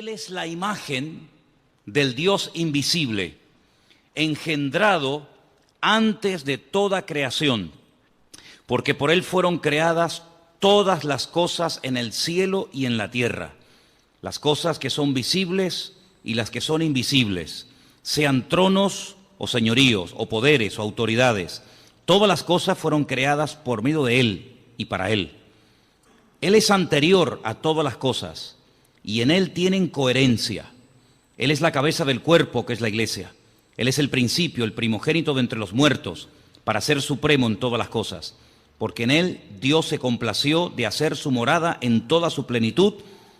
Él es la imagen del Dios invisible, engendrado antes de toda creación, porque por Él fueron creadas todas las cosas en el cielo y en la tierra, las cosas que son visibles y las que son invisibles, sean tronos o señoríos, o poderes o autoridades. Todas las cosas fueron creadas por medio de Él y para Él. Él es anterior a todas las cosas y en Él tienen coherencia. Él es la cabeza del cuerpo, que es la iglesia. Él es el principio, el primogénito de entre los muertos, para ser supremo en todas las cosas. Porque en Él Dios se complació de hacer su morada en toda su plenitud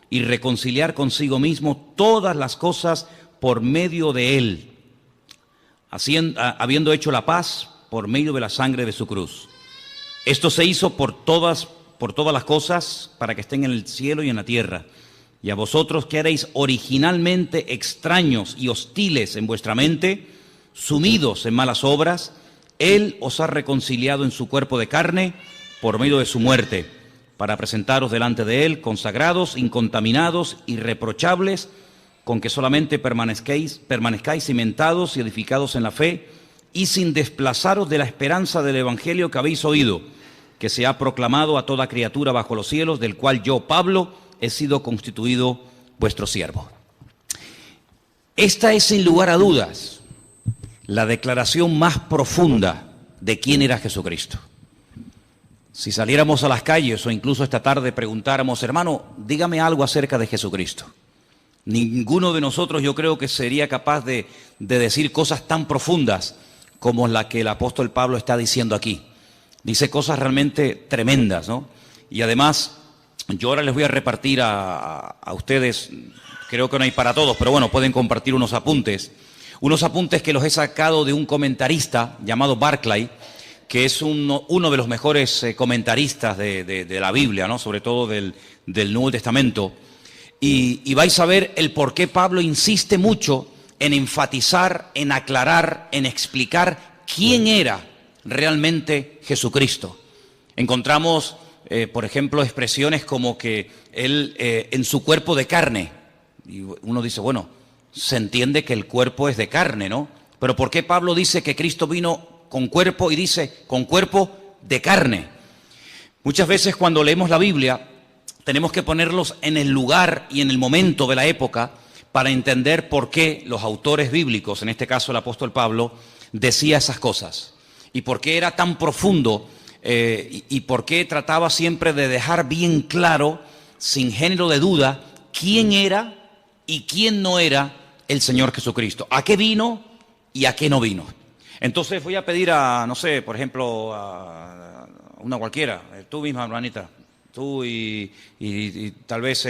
y reconciliar consigo mismo todas las cosas por medio de Él, habiendo hecho la paz por medio de la sangre de su cruz. Esto se hizo por todas las cosas, para que estén en el cielo y en la tierra. Y a vosotros que erais originalmente extraños y hostiles en vuestra mente, sumidos en malas obras, Él os ha reconciliado en su cuerpo de carne por medio de su muerte, para presentaros delante de Él consagrados, incontaminados, irreprochables, con que solamente permanezcáis cimentados y edificados en la fe, y sin desplazaros de la esperanza del Evangelio que habéis oído, que se ha proclamado a toda criatura bajo los cielos, del cual yo, Pablo, he sido constituido vuestro siervo. Esta es, sin lugar a dudas, la declaración más profunda de quién era Jesucristo. Si saliéramos a las calles o incluso esta tarde preguntáramos, hermano, dígame algo acerca de Jesucristo, ninguno de nosotros, yo creo, que sería capaz de decir cosas tan profundas como la que el apóstol Pablo está diciendo aquí. Dice cosas realmente tremendas, ¿no? Y además, yo ahora les voy a repartir a ustedes, creo que no hay para todos, pero bueno, pueden compartir unos apuntes que los he sacado de un comentarista llamado Barclay, que es uno de los mejores comentaristas de la Biblia, ¿no? Sobre todo del Nuevo Testamento. Y vais a ver el por qué Pablo insiste mucho en enfatizar, en aclarar, en explicar quién era realmente Jesucristo. Encontramos, por ejemplo, expresiones como que Él en su cuerpo de carne. Y uno dice, bueno, se entiende que el cuerpo es de carne, ¿no? Pero ¿por qué Pablo dice que Cristo vino con cuerpo y dice con cuerpo de carne? Muchas veces cuando leemos la Biblia tenemos que ponerlos en el lugar y en el momento de la época para entender por qué los autores bíblicos, en este caso el apóstol Pablo, decía esas cosas. Y por qué era tan profundo y por qué trataba siempre de dejar bien claro, sin género de duda, quién era y quién no era el Señor Jesucristo. ¿A qué vino y a qué no vino? Entonces voy a pedir a, no sé, por ejemplo, a una cualquiera, tú misma, hermanita, tú y tal vez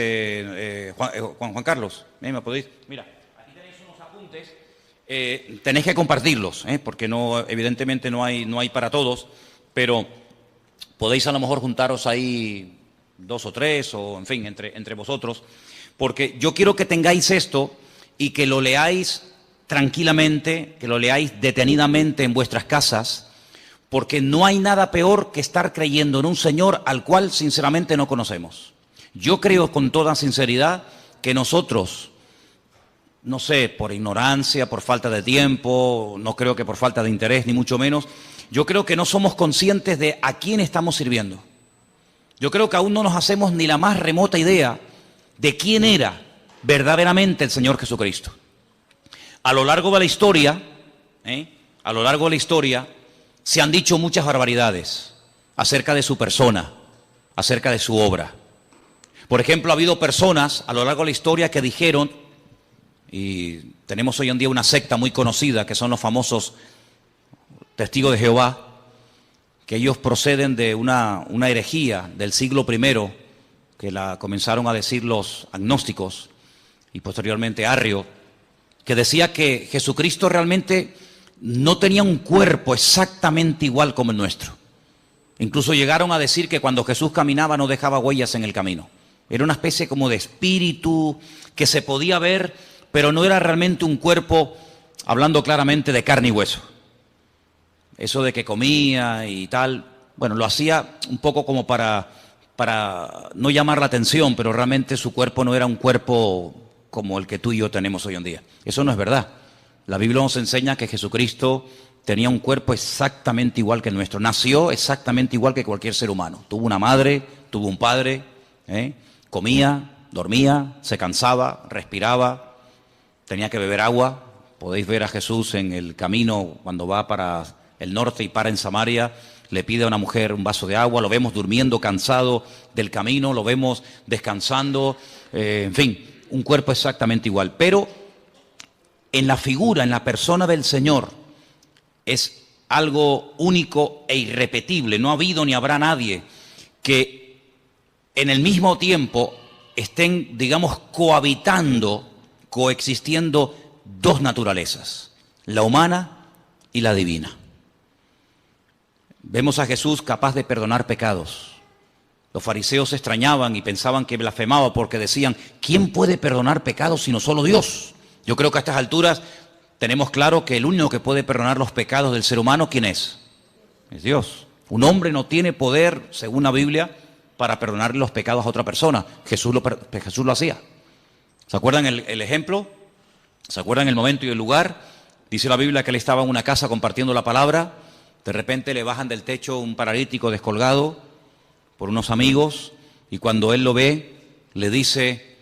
Juan Carlos, ¿me podéis? Mira, aquí tenéis unos apuntes, tenéis que compartirlos, porque no, evidentemente no hay para todos, pero podéis a lo mejor juntaros ahí 2 o 3, o en fin, entre vosotros, porque yo quiero que tengáis esto y que lo leáis tranquilamente, que lo leáis detenidamente en vuestras casas, porque no hay nada peor que estar creyendo en un Señor al cual sinceramente no conocemos. Yo creo con toda sinceridad que nosotros, no sé, por ignorancia, por falta de tiempo, no creo que por falta de interés, ni mucho menos, yo creo que no somos conscientes de a quién estamos sirviendo. Yo creo que aún no nos hacemos ni la más remota idea de quién era verdaderamente el Señor Jesucristo. A lo largo de la historia, se han dicho muchas barbaridades acerca de su persona, acerca de su obra. Por ejemplo, ha habido personas a lo largo de la historia que dijeron, y tenemos hoy en día una secta muy conocida que son los famosos Testigos de Jehová, que ellos proceden de una herejía del siglo I, que la comenzaron a decir los agnósticos y posteriormente Arrio, que decía que Jesucristo realmente no tenía un cuerpo exactamente igual como el nuestro. Incluso llegaron a decir que cuando Jesús caminaba no dejaba huellas en el camino. Era una especie como de espíritu que se podía ver, pero no era realmente un cuerpo, hablando claramente, de carne y hueso. Eso de que comía y tal, bueno, lo hacía un poco como para no llamar la atención, pero realmente su cuerpo no era un cuerpo como el que tú y yo tenemos hoy en día. Eso no es verdad. La Biblia nos enseña que Jesucristo tenía un cuerpo exactamente igual que el nuestro. Nació exactamente igual que cualquier ser humano. Tuvo una madre, tuvo un padre, comía, dormía, se cansaba, respiraba, tenía que beber agua. Podéis ver a Jesús en el camino cuando va para el norte y para en Samaria. Le pide a una mujer un vaso de agua, lo vemos durmiendo cansado del camino, lo vemos descansando, en fin, un cuerpo exactamente igual. Pero en la figura, en la persona del Señor, es algo único e irrepetible. No ha habido ni habrá nadie que en el mismo tiempo estén, digamos, coexistiendo dos naturalezas, la humana y la divina. Vemos a Jesús capaz de perdonar pecados. Los fariseos se extrañaban y pensaban que blasfemaba porque decían, ¿quién puede perdonar pecados sino solo Dios? Yo creo que a estas alturas tenemos claro que el único que puede perdonar los pecados del ser humano, ¿quién es? Es Dios. Un hombre no tiene poder, según la Biblia, para perdonar los pecados a otra persona. Jesús lo hacía. ¿Se acuerdan el ejemplo? ¿Se acuerdan el momento y el lugar? Dice la Biblia que él estaba en una casa compartiendo la palabra. De repente le bajan del techo un paralítico descolgado por unos amigos y cuando él lo ve, le dice,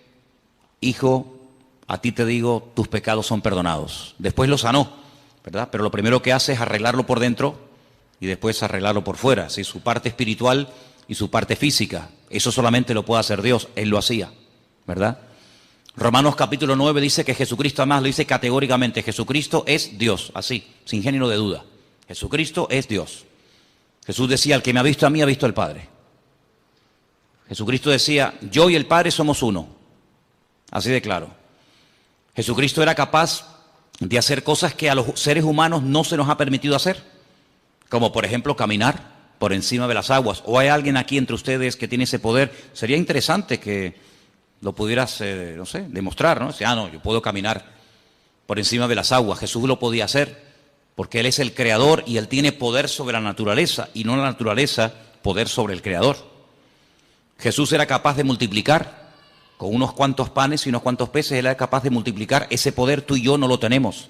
hijo, a ti te digo, tus pecados son perdonados. Después lo sanó, ¿verdad? Pero lo primero que hace es arreglarlo por dentro y después arreglarlo por fuera, ¿sí? Su parte espiritual y su parte física. Eso solamente lo puede hacer Dios, Él lo hacía, ¿verdad? Romanos capítulo 9 dice que Jesucristo, además lo dice categóricamente, Jesucristo es Dios, así, sin género de duda. Jesucristo es Dios. Jesús decía, el que me ha visto a mí ha visto al Padre. Jesucristo decía, yo y el Padre somos uno. Así de claro. Jesucristo era capaz de hacer cosas que a los seres humanos no se nos ha permitido hacer. Como por ejemplo caminar por encima de las aguas. ¿O hay alguien aquí entre ustedes que tiene ese poder? Sería interesante que lo pudieras, no sé, demostrar, ¿no? No, yo puedo caminar por encima de las aguas. Jesús lo podía hacer. Porque Él es el creador y Él tiene poder sobre la naturaleza y no la naturaleza poder sobre el creador. Jesús era capaz de multiplicar con unos cuantos panes y unos cuantos peces, Él era capaz de multiplicar. Ese poder tú y yo no lo tenemos.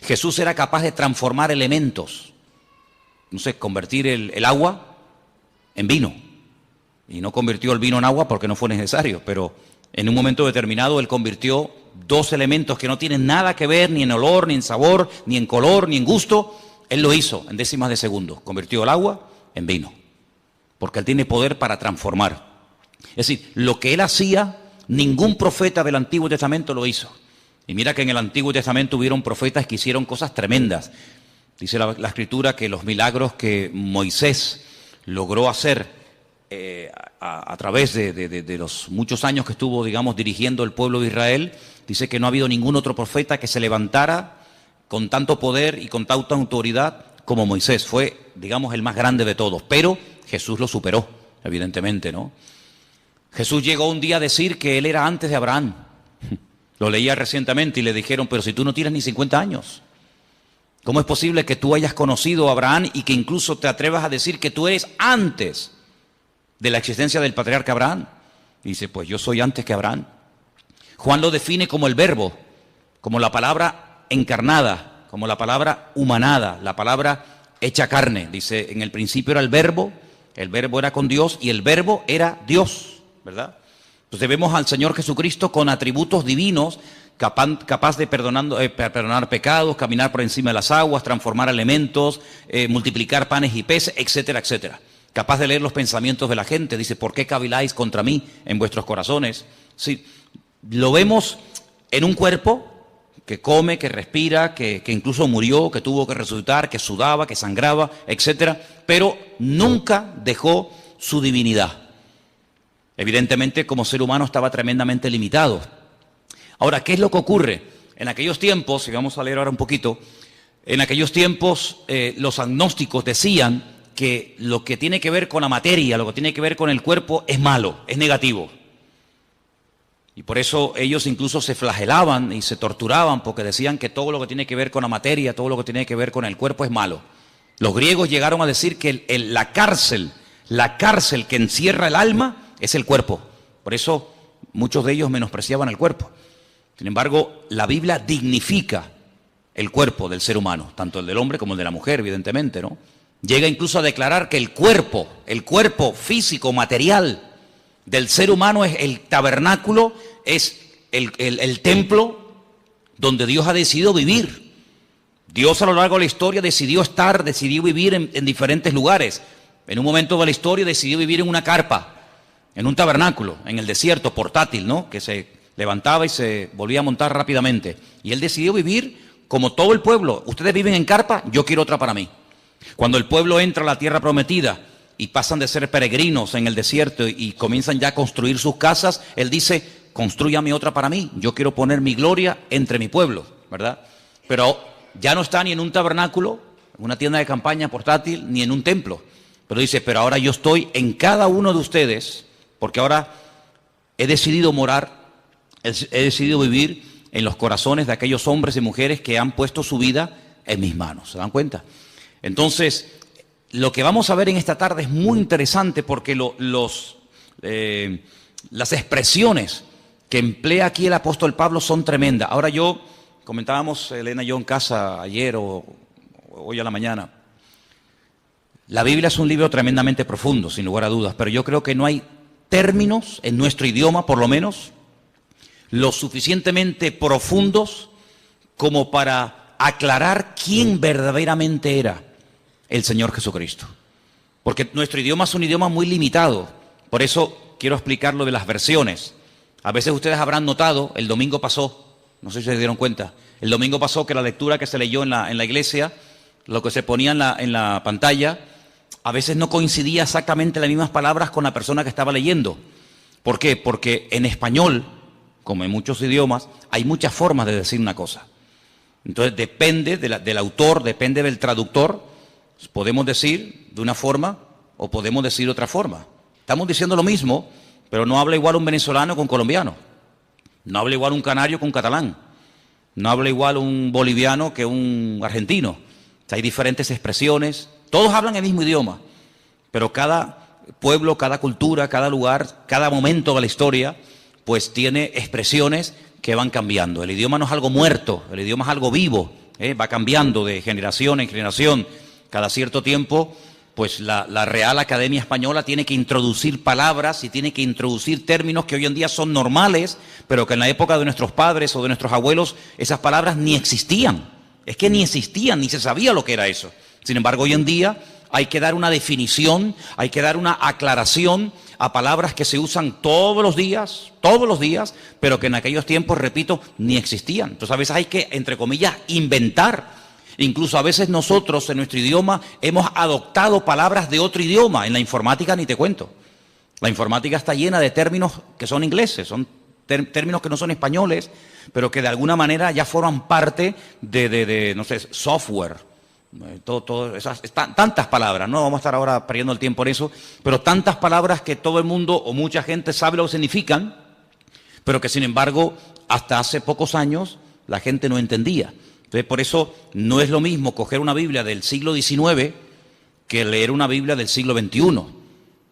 Jesús era capaz de transformar elementos. No sé, convertir el agua en vino. Y no convirtió el vino en agua porque no fue necesario, pero en un momento determinado Él convirtió dos elementos que no tienen nada que ver ni en olor, ni en sabor, ni en color, ni en gusto. Él lo hizo en décimas de segundo. Convirtió el agua en vino. Porque Él tiene poder para transformar. Es decir, lo que Él hacía, ningún profeta del Antiguo Testamento lo hizo. Y mira que en el Antiguo Testamento hubieron profetas que hicieron cosas tremendas. Dice la Escritura que los milagros que Moisés logró hacer a través de los muchos años que estuvo, digamos, dirigiendo el pueblo de Israel, dice que no ha habido ningún otro profeta que se levantara con tanto poder y con tanta autoridad como Moisés. Fue, digamos, el más grande de todos. Pero Jesús lo superó, evidentemente, ¿no? Jesús llegó un día a decir que Él era antes de Abraham. Lo leía recientemente y le dijeron, pero si tú no tienes ni 50 años, ¿cómo es posible que tú hayas conocido a Abraham y que incluso te atrevas a decir que tú eres antes de la existencia del patriarca Abraham? Y dice, pues yo soy antes que Abraham. Juan lo define como el verbo, como la palabra encarnada, como la palabra humanada, la palabra hecha carne. Dice, en el principio era el verbo era con Dios y el verbo era Dios, ¿verdad? Entonces vemos al Señor Jesucristo con atributos divinos, capaz de perdonar pecados, caminar por encima de las aguas, transformar elementos, multiplicar panes y peces, etcétera, etcétera. Capaz de leer los pensamientos de la gente. Dice, ¿por qué caviláis contra mí en vuestros corazones? Sí, lo vemos en un cuerpo que come, que respira, que incluso murió, que tuvo que resucitar, que sudaba, que sangraba, etcétera, pero nunca dejó su divinidad. Evidentemente, como ser humano estaba tremendamente limitado. Ahora, ¿qué es lo que ocurre? En aquellos tiempos, y vamos a leer ahora un poquito, en aquellos tiempos los agnósticos decían que lo que tiene que ver con la materia, lo que tiene que ver con el cuerpo es malo, es negativo. Y por eso ellos incluso se flagelaban y se torturaban porque decían que todo lo que tiene que ver con la materia, todo lo que tiene que ver con el cuerpo es malo. Los griegos llegaron a decir que la cárcel que encierra el alma es el cuerpo. Por eso muchos de ellos menospreciaban el cuerpo. Sin embargo, la Biblia dignifica el cuerpo del ser humano, tanto el del hombre como el de la mujer, evidentemente, ¿no? Llega incluso a declarar que el cuerpo físico, material del ser humano es el tabernáculo, es el templo donde Dios ha decidido vivir. Dios a lo largo de la historia decidió vivir en diferentes lugares. En un momento de la historia decidió vivir en una carpa, en un tabernáculo, en el desierto, portátil, ¿no? Que se levantaba y se volvía a montar rápidamente. Y Él decidió vivir como todo el pueblo. Ustedes viven en carpa, yo quiero otra para mí. Cuando el pueblo entra a la tierra prometida y pasan de ser peregrinos en el desierto y comienzan ya a construir sus casas, Él dice, constrúyame otra para mí, yo quiero poner mi gloria entre mi pueblo, ¿verdad? Pero ya no está ni en un tabernáculo, en una tienda de campaña portátil, ni en un templo. Pero dice, pero ahora yo estoy en cada uno de ustedes, porque ahora he decidido morar, he decidido vivir en los corazones de aquellos hombres y mujeres que han puesto su vida en mis manos. ¿Se dan cuenta? Entonces, lo que vamos a ver en esta tarde es muy interesante porque las expresiones que emplea aquí el apóstol Pablo son tremendas. Ahora comentábamos Elena y yo en casa ayer o hoy a la mañana, la Biblia es un libro tremendamente profundo, sin lugar a dudas, pero yo creo que no hay términos en nuestro idioma, por lo menos, lo suficientemente profundos como para aclarar quién verdaderamente era el Señor Jesucristo. Porque nuestro idioma es un idioma muy limitado. Por eso quiero explicar lo de las versiones. A veces ustedes habrán notado, el domingo pasó, no sé si se dieron cuenta, el domingo pasó que la lectura que se leyó en la iglesia, lo que se ponía en la pantalla, a veces no coincidía exactamente las mismas palabras con la persona que estaba leyendo. ¿Por qué? Porque en español, como en muchos idiomas, hay muchas formas de decir una cosa. Entonces depende del autor, depende del traductor, podemos decir de una forma o podemos decir de otra forma. Estamos diciendo lo mismo, pero no habla igual un venezolano con colombiano, no habla igual un canario con catalán, no habla igual un boliviano que un argentino. O sea, hay diferentes expresiones, todos hablan el mismo idioma, pero cada pueblo, cada cultura, cada lugar, cada momento de la historia, pues tiene expresiones que van cambiando. El idioma no es algo muerto, el idioma es algo vivo, va cambiando de generación en generación. Cada cierto tiempo, pues la Real Academia Española tiene que introducir palabras y tiene que introducir términos que hoy en día son normales, pero que en la época de nuestros padres o de nuestros abuelos esas palabras ni existían. Es que ni existían, ni se sabía lo que era eso. Sin embargo, hoy en día hay que dar una definición, hay que dar una aclaración a palabras que se usan todos los días, pero que en aquellos tiempos, repito, ni existían. Entonces a veces hay que, entre comillas, inventar. Incluso a veces nosotros en nuestro idioma hemos adoptado palabras de otro idioma. En la informática ni te cuento. La informática está llena de términos que son ingleses, son términos que no son españoles, pero que de alguna manera ya forman parte de no sé, software. Tantas palabras, no vamos a estar ahora perdiendo el tiempo en eso, pero tantas palabras que todo el mundo o mucha gente sabe lo que significan, pero que sin embargo hasta hace pocos años la gente no entendía. Entonces por eso no es lo mismo coger una Biblia del siglo XIX que leer una Biblia del siglo XXI.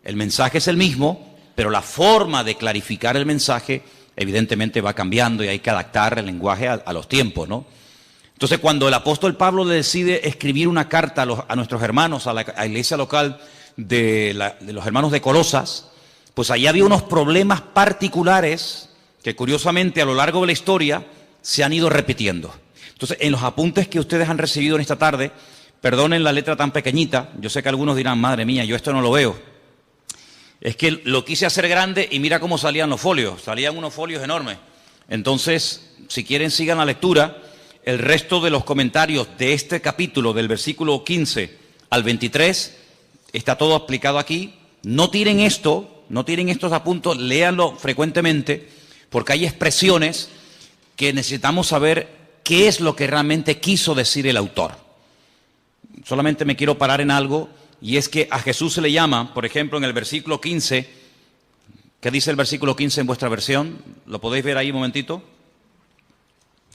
El mensaje es el mismo, pero la forma de clarificar el mensaje evidentemente va cambiando y hay que adaptar el lenguaje a los tiempos, ¿no? Entonces, cuando el apóstol Pablo decide escribir una carta a nuestros hermanos, a la iglesia local de los hermanos de Colosas, pues allí había unos problemas particulares que curiosamente a lo largo de la historia se han ido repitiendo. Entonces, en los apuntes que ustedes han recibido en esta tarde, perdonen la letra tan pequeñita, yo sé que algunos dirán, madre mía, yo esto no lo veo. Es que lo quise hacer grande y mira cómo salían los folios, salían unos folios enormes. Entonces, si quieren sigan la lectura. El resto de los comentarios de este capítulo, del versículo 15 al 23, está todo explicado aquí. No tiren estos apuntes, léanlo frecuentemente, porque hay expresiones que necesitamos saber qué es lo que realmente quiso decir el autor. Solamente me quiero parar en algo, y es que a Jesús se le llama, por ejemplo, en el versículo 15, ¿qué dice el versículo 15 en vuestra versión? ¿Lo podéis ver ahí un momentito?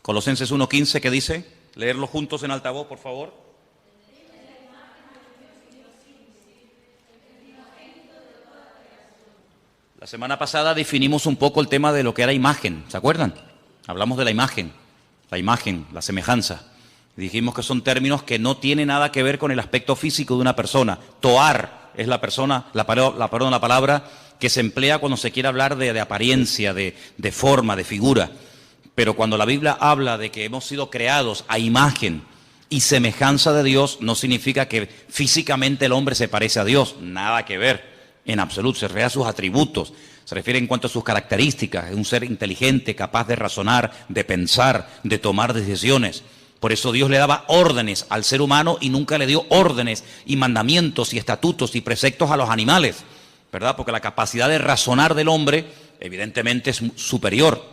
Colosenses 1:15, ¿qué dice? Leerlo juntos en altavoz, por favor. La semana pasada definimos un poco el tema de lo que era imagen, ¿se acuerdan? Hablamos de la imagen, la semejanza. Dijimos que son términos que no tienen nada que ver con el aspecto físico de una persona. Toar es la palabra que se emplea cuando se quiere hablar de apariencia, de forma, de figura. Pero cuando la Biblia habla de que hemos sido creados a imagen y semejanza de Dios, no significa que físicamente el hombre se parece a Dios. Nada que ver, en absoluto. Se refiere a sus atributos, se refiere en cuanto a sus características. Es un ser inteligente, capaz de razonar, de pensar, de tomar decisiones. Por eso Dios le daba órdenes al ser humano y nunca le dio órdenes y mandamientos y estatutos y preceptos a los animales, ¿verdad? Porque la capacidad de razonar del hombre evidentemente es superior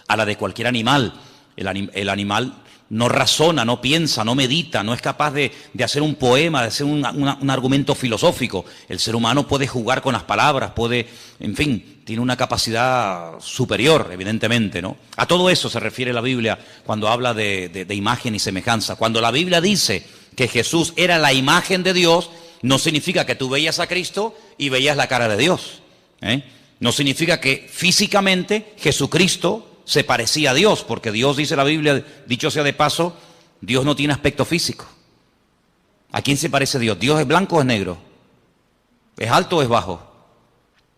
a la de cualquier animal. El animal no razona, no piensa, no medita, no es capaz de hacer un poema, de hacer un argumento filosófico. El ser humano puede jugar con las palabras, puede, en fin, tiene una capacidad superior, evidentemente, ¿no? A todo eso se refiere la Biblia cuando habla de imagen y semejanza. Cuando la Biblia dice que Jesús era la imagen de Dios, no significa que tú veías a Cristo y veías la cara de Dios, ¿eh? No significa que físicamente Jesucristo se parecía a Dios, porque Dios, dice la Biblia, dicho sea de paso, Dios no tiene aspecto físico. ¿A quién se parece Dios? ¿Dios es blanco o es negro? ¿Es alto o es bajo?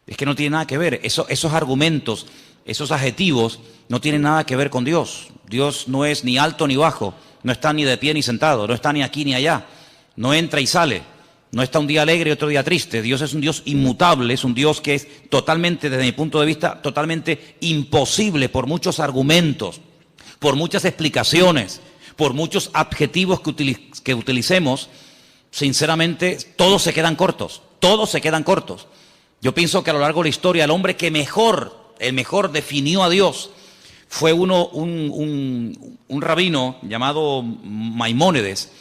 Es que no tiene nada que ver. Esos argumentos, esos adjetivos, no tienen nada que ver con Dios. Dios no es ni alto ni bajo, no está ni de pie ni sentado, no está ni aquí ni allá, no entra y sale, no está un día alegre y otro día triste. Dios es un Dios inmutable, es un Dios que es totalmente, desde mi punto de vista, totalmente imposible por muchos argumentos, por muchas explicaciones, por muchos adjetivos que utilicemos. Sinceramente, todos se quedan cortos, todos se quedan cortos. Yo pienso que a lo largo de la historia el hombre que el mejor definió a Dios fue un rabino llamado Maimónides.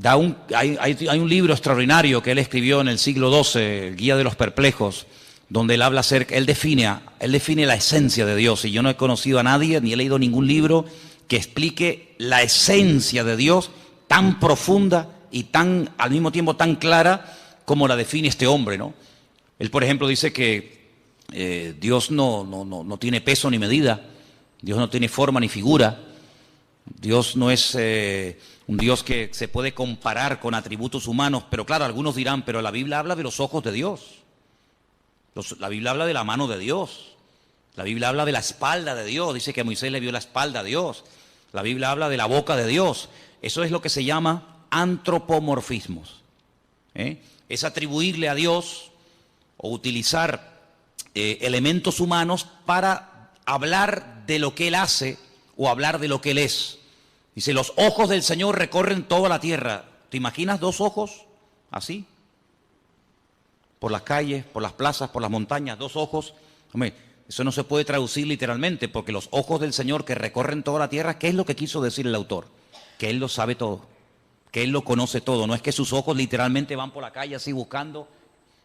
Hay un libro extraordinario que él escribió en el siglo XII, el Guía de los Perplejos, donde él habla él define la esencia de Dios. Y yo no he conocido a nadie, ni he leído ningún libro que explique la esencia de Dios tan profunda y al mismo tiempo tan clara como la define este hombre, ¿no? Él, por ejemplo, dice que Dios no tiene peso ni medida, Dios no tiene forma ni figura, Dios no es un Dios que se puede comparar con atributos humanos, pero claro, algunos dirán, pero la Biblia habla de los ojos de Dios, la Biblia habla de la mano de Dios, la Biblia habla de la espalda de Dios, dice que a Moisés le vio la espalda a Dios, la Biblia habla de la boca de Dios. Eso es lo que se llama antropomorfismos, ¿eh? Es atribuirle a Dios o utilizar elementos humanos para hablar de lo que Él hace o hablar de lo que Él es. Dice, los ojos del Señor recorren toda la tierra. ¿Te imaginas dos ojos así? Por las calles, por las plazas, por las montañas, dos ojos. Hombre, eso no se puede traducir literalmente, porque los ojos del Señor que recorren toda la tierra, ¿qué es lo que quiso decir el autor? Que Él lo sabe todo, que Él lo conoce todo. No es que sus ojos literalmente van por la calle así buscando,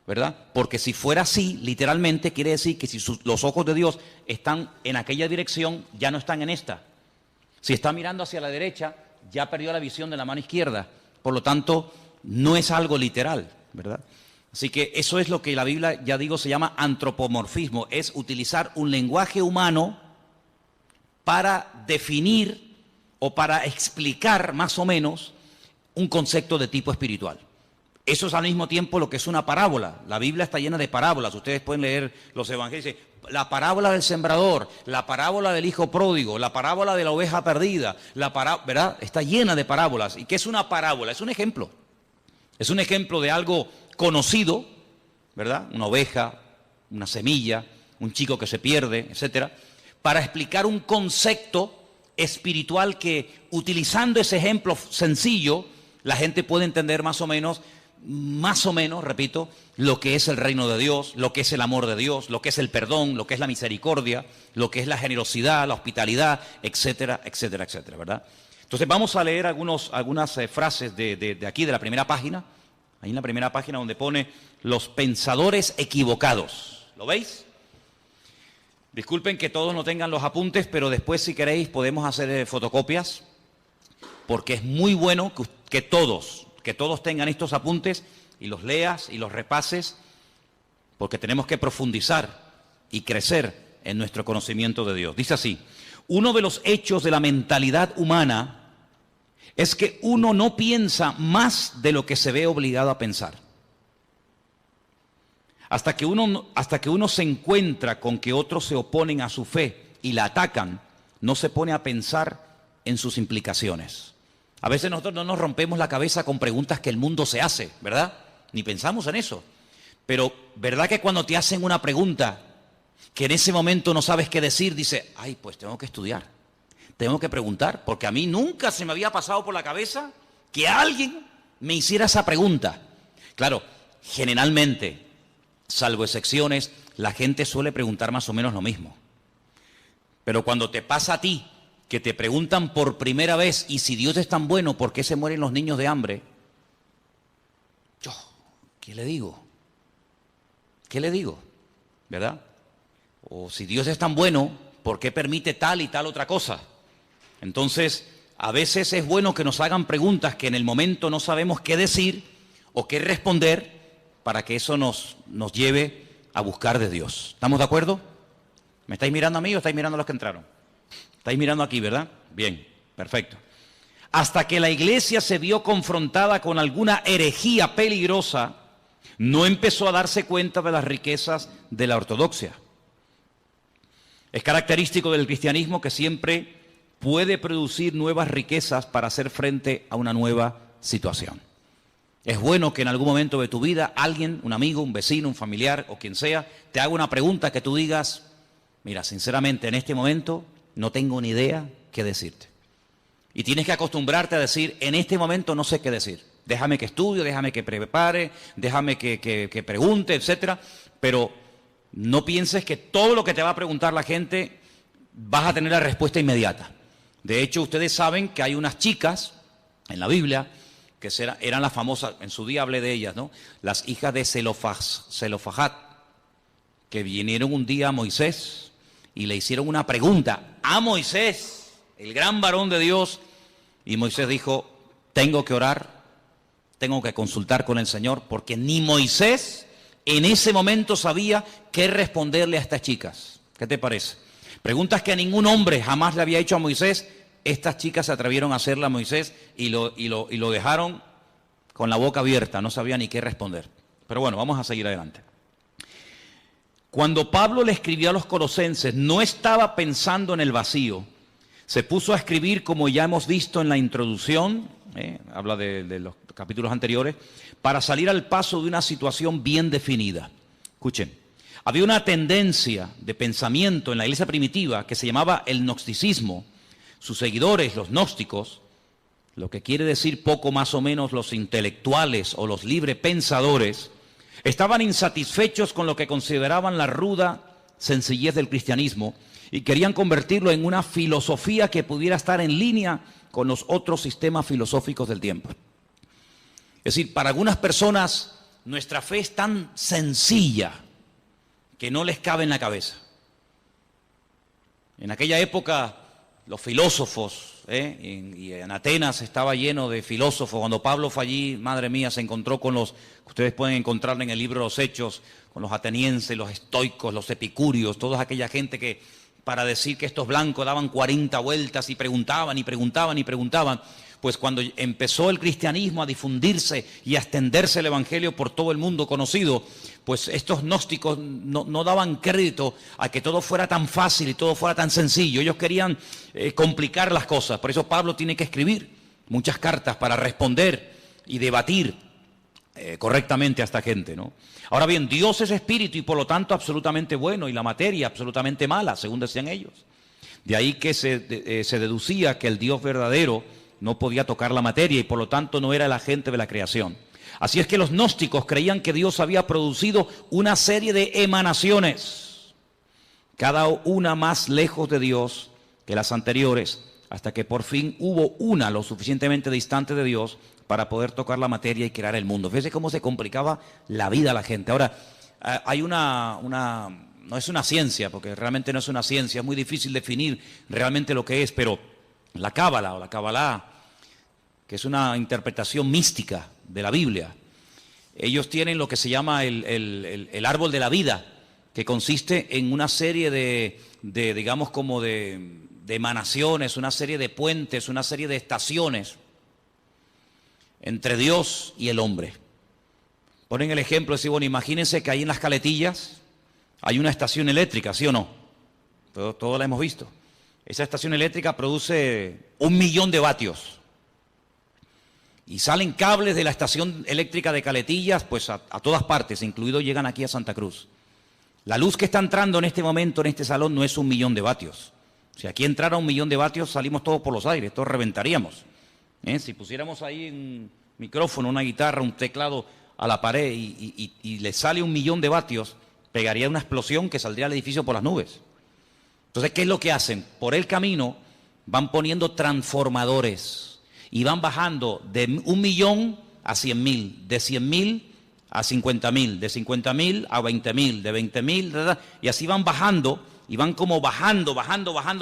¿verdad? Porque si fuera así, literalmente, quiere decir que si los ojos de Dios están en aquella dirección, ya no están en esta. Si está mirando hacia la derecha, ya perdió la visión de la mano izquierda. Por lo tanto, no es algo literal, ¿verdad? Así que eso es lo que la Biblia, ya digo, se llama antropomorfismo. Es utilizar un lenguaje humano para definir o para explicar más o menos un concepto de tipo espiritual. Eso es al mismo tiempo lo que es una parábola. La Biblia está llena de parábolas. Ustedes pueden leer los evangelios. Dice, la parábola del sembrador, la parábola del hijo pródigo, la parábola de la oveja perdida, ¿verdad? Está llena de parábolas. ¿Y qué es una parábola? Es un ejemplo. Es un ejemplo de algo conocido, ¿verdad? Una oveja, una semilla, un chico que se pierde, etcétera, para explicar un concepto espiritual que, utilizando ese ejemplo sencillo, la gente puede entender más o menos, repito, lo que es el reino de Dios, lo que es el amor de Dios, lo que es el perdón, lo que es la misericordia, lo que es la generosidad, la hospitalidad, etcétera, etcétera, etcétera, ¿verdad? Entonces vamos a leer algunas frases de aquí, de la primera página, ahí en la primera página donde pone los pensadores equivocados. ¿Lo veis? Disculpen que todos no tengan los apuntes, pero después si queréis podemos hacer fotocopias, porque es muy bueno que todos tengan estos apuntes y los leas y los repases, porque tenemos que profundizar y crecer en nuestro conocimiento de Dios. Dice así: uno de los hechos de la mentalidad humana es que uno no piensa más de lo que se ve obligado a pensar. Hasta que uno se encuentra con que otros se oponen a su fe y la atacan, no se pone a pensar en sus implicaciones. A veces nosotros no nos rompemos la cabeza con preguntas que el mundo se hace, ¿verdad? Ni pensamos en eso. Pero, ¿verdad que cuando te hacen una pregunta que en ese momento no sabes qué decir, dices, ay, pues tengo que estudiar, tengo que preguntar, porque a mí nunca se me había pasado por la cabeza que alguien me hiciera esa pregunta? Claro, generalmente, salvo excepciones, la gente suele preguntar más o menos lo mismo. Pero cuando te pasa a ti, que te preguntan por primera vez, y si Dios es tan bueno, ¿por qué se mueren los niños de hambre? Yo, ¿qué le digo? ¿Qué le digo? ¿Verdad? O si Dios es tan bueno, ¿por qué permite tal y tal otra cosa? Entonces, a veces es bueno que nos hagan preguntas que en el momento no sabemos qué decir o qué responder, para que eso nos lleve a buscar de Dios. ¿Estamos de acuerdo? ¿Me estáis mirando a mí o estáis mirando a los que entraron? Estáis mirando aquí, ¿verdad? Bien, perfecto. Hasta que la iglesia se vio confrontada con alguna herejía peligrosa, no empezó a darse cuenta de las riquezas de la ortodoxia. Es característico del cristianismo que siempre puede producir nuevas riquezas para hacer frente a una nueva situación. Es bueno que en algún momento de tu vida alguien, un amigo, un vecino, un familiar o quien sea, te haga una pregunta que tú digas, mira, sinceramente en este momento no tengo ni idea qué decirte. Y tienes que acostumbrarte a decir, en este momento no sé qué decir. Déjame que estudie, déjame que prepare, déjame que pregunte, etcétera. Pero no pienses que todo lo que te va a preguntar la gente vas a tener la respuesta inmediata. De hecho, ustedes saben que hay unas chicas en la Biblia que eran las famosas, en su día hablé de ellas, ¿no? Las hijas de Zelofajat, que vinieron un día a Moisés y le hicieron una pregunta a Moisés, el gran varón de Dios, y Moisés dijo, tengo que orar, tengo que consultar con el Señor, porque ni Moisés en ese momento sabía qué responderle a estas chicas. ¿Qué te parece? Preguntas que a ningún hombre jamás le había hecho a Moisés. Estas chicas se atrevieron a hacerla a Moisés y lo dejaron con la boca abierta, no sabía ni qué responder. Pero bueno, vamos a seguir adelante. Cuando Pablo le escribió a los colosenses, no estaba pensando en el vacío. Se puso a escribir, como ya hemos visto en la introducción, habla de los capítulos anteriores, para salir al paso de una situación bien definida. Escuchen, había una tendencia de pensamiento en la iglesia primitiva que se llamaba el gnosticismo. Sus seguidores, los gnósticos, lo que quiere decir poco más o menos los intelectuales o los librepensadores, estaban insatisfechos con lo que consideraban la ruda sencillez del cristianismo y querían convertirlo en una filosofía que pudiera estar en línea con los otros sistemas filosóficos del tiempo. Es decir, para algunas personas nuestra fe es tan sencilla que no les cabe en la cabeza. En aquella época los filósofos, y en Atenas estaba lleno de filósofos. Cuando Pablo fue allí, madre mía, se encontró con los, ustedes pueden encontrar en el libro de los Hechos, con los atenienses, los estoicos, los epicúreos, toda aquella gente que para decir que estos blancos daban 40 vueltas y preguntaban y preguntaban y preguntaban. Pues cuando empezó el cristianismo a difundirse y a extenderse el evangelio por todo el mundo conocido, pues estos gnósticos no daban crédito a que todo fuera tan fácil y todo fuera tan sencillo. Ellos querían complicar las cosas. Por eso Pablo tiene que escribir muchas cartas para responder y debatir correctamente a esta gente, ¿no? Ahora bien, Dios es espíritu y por lo tanto absolutamente bueno, y la materia absolutamente mala, según decían ellos. De ahí que se deducía que el Dios verdadero no podía tocar la materia y por lo tanto no era el agente de la creación. Así es que los gnósticos creían que Dios había producido una serie de emanaciones, cada una más lejos de Dios que las anteriores, hasta que por fin hubo una lo suficientemente distante de Dios para poder tocar la materia y crear el mundo. Fíjese cómo se complicaba la vida a la gente. Ahora, hay no es una ciencia, porque realmente no es una ciencia, es muy difícil definir realmente lo que es, pero la Cábala o la Cabalá, que es una interpretación mística de la Biblia, ellos tienen lo que se llama el árbol de la vida, que consiste en una serie digamos, como de emanaciones, una serie de puentes, una serie de estaciones entre Dios y el hombre. Ponen el ejemplo de decir, bueno, imagínense que ahí en las Caletillas hay una estación eléctrica, ¿sí o no? Todo la hemos visto. Esa estación eléctrica produce 1 millón de vatios. Y salen cables de la estación eléctrica de Caletillas, pues a todas partes, incluido llegan aquí a Santa Cruz. La luz que está entrando en este momento en este salón no es 1 millón de vatios. Si aquí entrara 1 millón de vatios, salimos todos por los aires, todos reventaríamos. Si pusiéramos ahí un micrófono, una guitarra, un teclado a la pared y le sale 1 millón de vatios, pegaría una explosión que saldría al edificio por las nubes. Entonces, ¿qué es lo que hacen? Por el camino van poniendo transformadores y van bajando de 1 millón a 100.000, de 100.000 a 50.000, de 50.000 a 20.000, de 20.000, y así van bajando, y van como bajando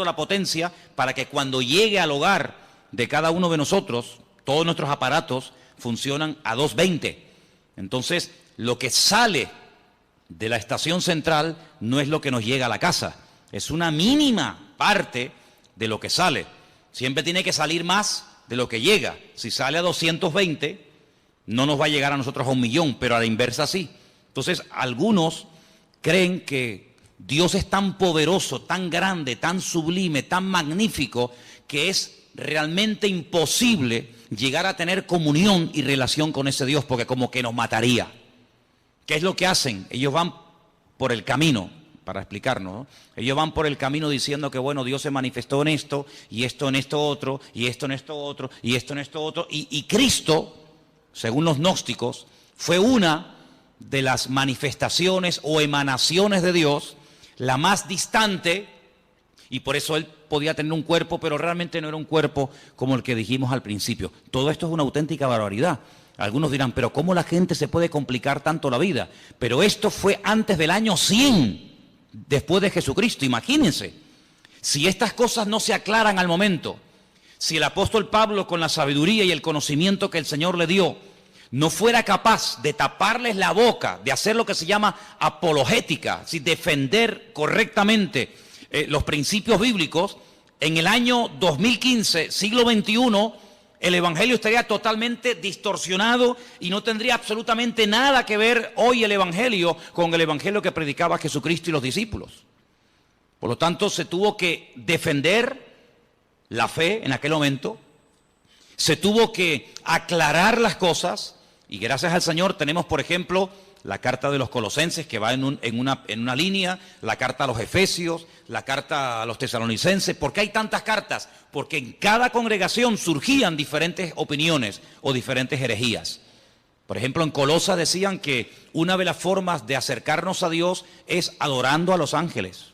la potencia para que cuando llegue al hogar de cada uno de nosotros, todos nuestros aparatos funcionan a 220. Entonces, lo que sale de la estación central no es lo que nos llega a la casa, es una mínima parte de lo que sale. Siempre tiene que salir más de lo que llega. Si sale a 220, no nos va a llegar a nosotros a 1 millón, pero a la inversa sí. Entonces, algunos creen que Dios es tan poderoso, tan grande, tan sublime, tan magnífico, que es realmente imposible llegar a tener comunión y relación con ese Dios, porque como que nos mataría. ¿Qué es lo que hacen? Ellos van por el camino, para explicarnos, ¿no? Ellos van por el camino diciendo que, bueno, Dios se manifestó en esto, y esto en esto otro, y esto en esto otro, y esto en esto otro, y Cristo, según los gnósticos, fue una de las manifestaciones o emanaciones de Dios, la más distante, y por eso Él podía tener un cuerpo, pero realmente no era un cuerpo como el que dijimos al principio. Todo esto es una auténtica barbaridad. Algunos dirán, pero ¿cómo la gente se puede complicar tanto la vida? Pero esto fue antes del año 100, después de Jesucristo. Imagínense, si estas cosas no se aclaran al momento, si el apóstol Pablo, con la sabiduría y el conocimiento que el Señor le dio, no fuera capaz de taparles la boca, de hacer lo que se llama apologética, si defender correctamente los principios bíblicos, en el año 2015, siglo XXI, el Evangelio estaría totalmente distorsionado y no tendría absolutamente nada que ver hoy el Evangelio con el Evangelio que predicaba Jesucristo y los discípulos. Por lo tanto, se tuvo que defender la fe en aquel momento, se tuvo que aclarar las cosas, y gracias al Señor tenemos, por ejemplo, la carta de los Colosenses, que va en una línea, la carta a los Efesios, la carta a los Tesalonicenses. ¿Por qué hay tantas cartas? Porque en cada congregación surgían diferentes opiniones o diferentes herejías. Por ejemplo, en Colosas decían que una de las formas de acercarnos a Dios es adorando a los ángeles.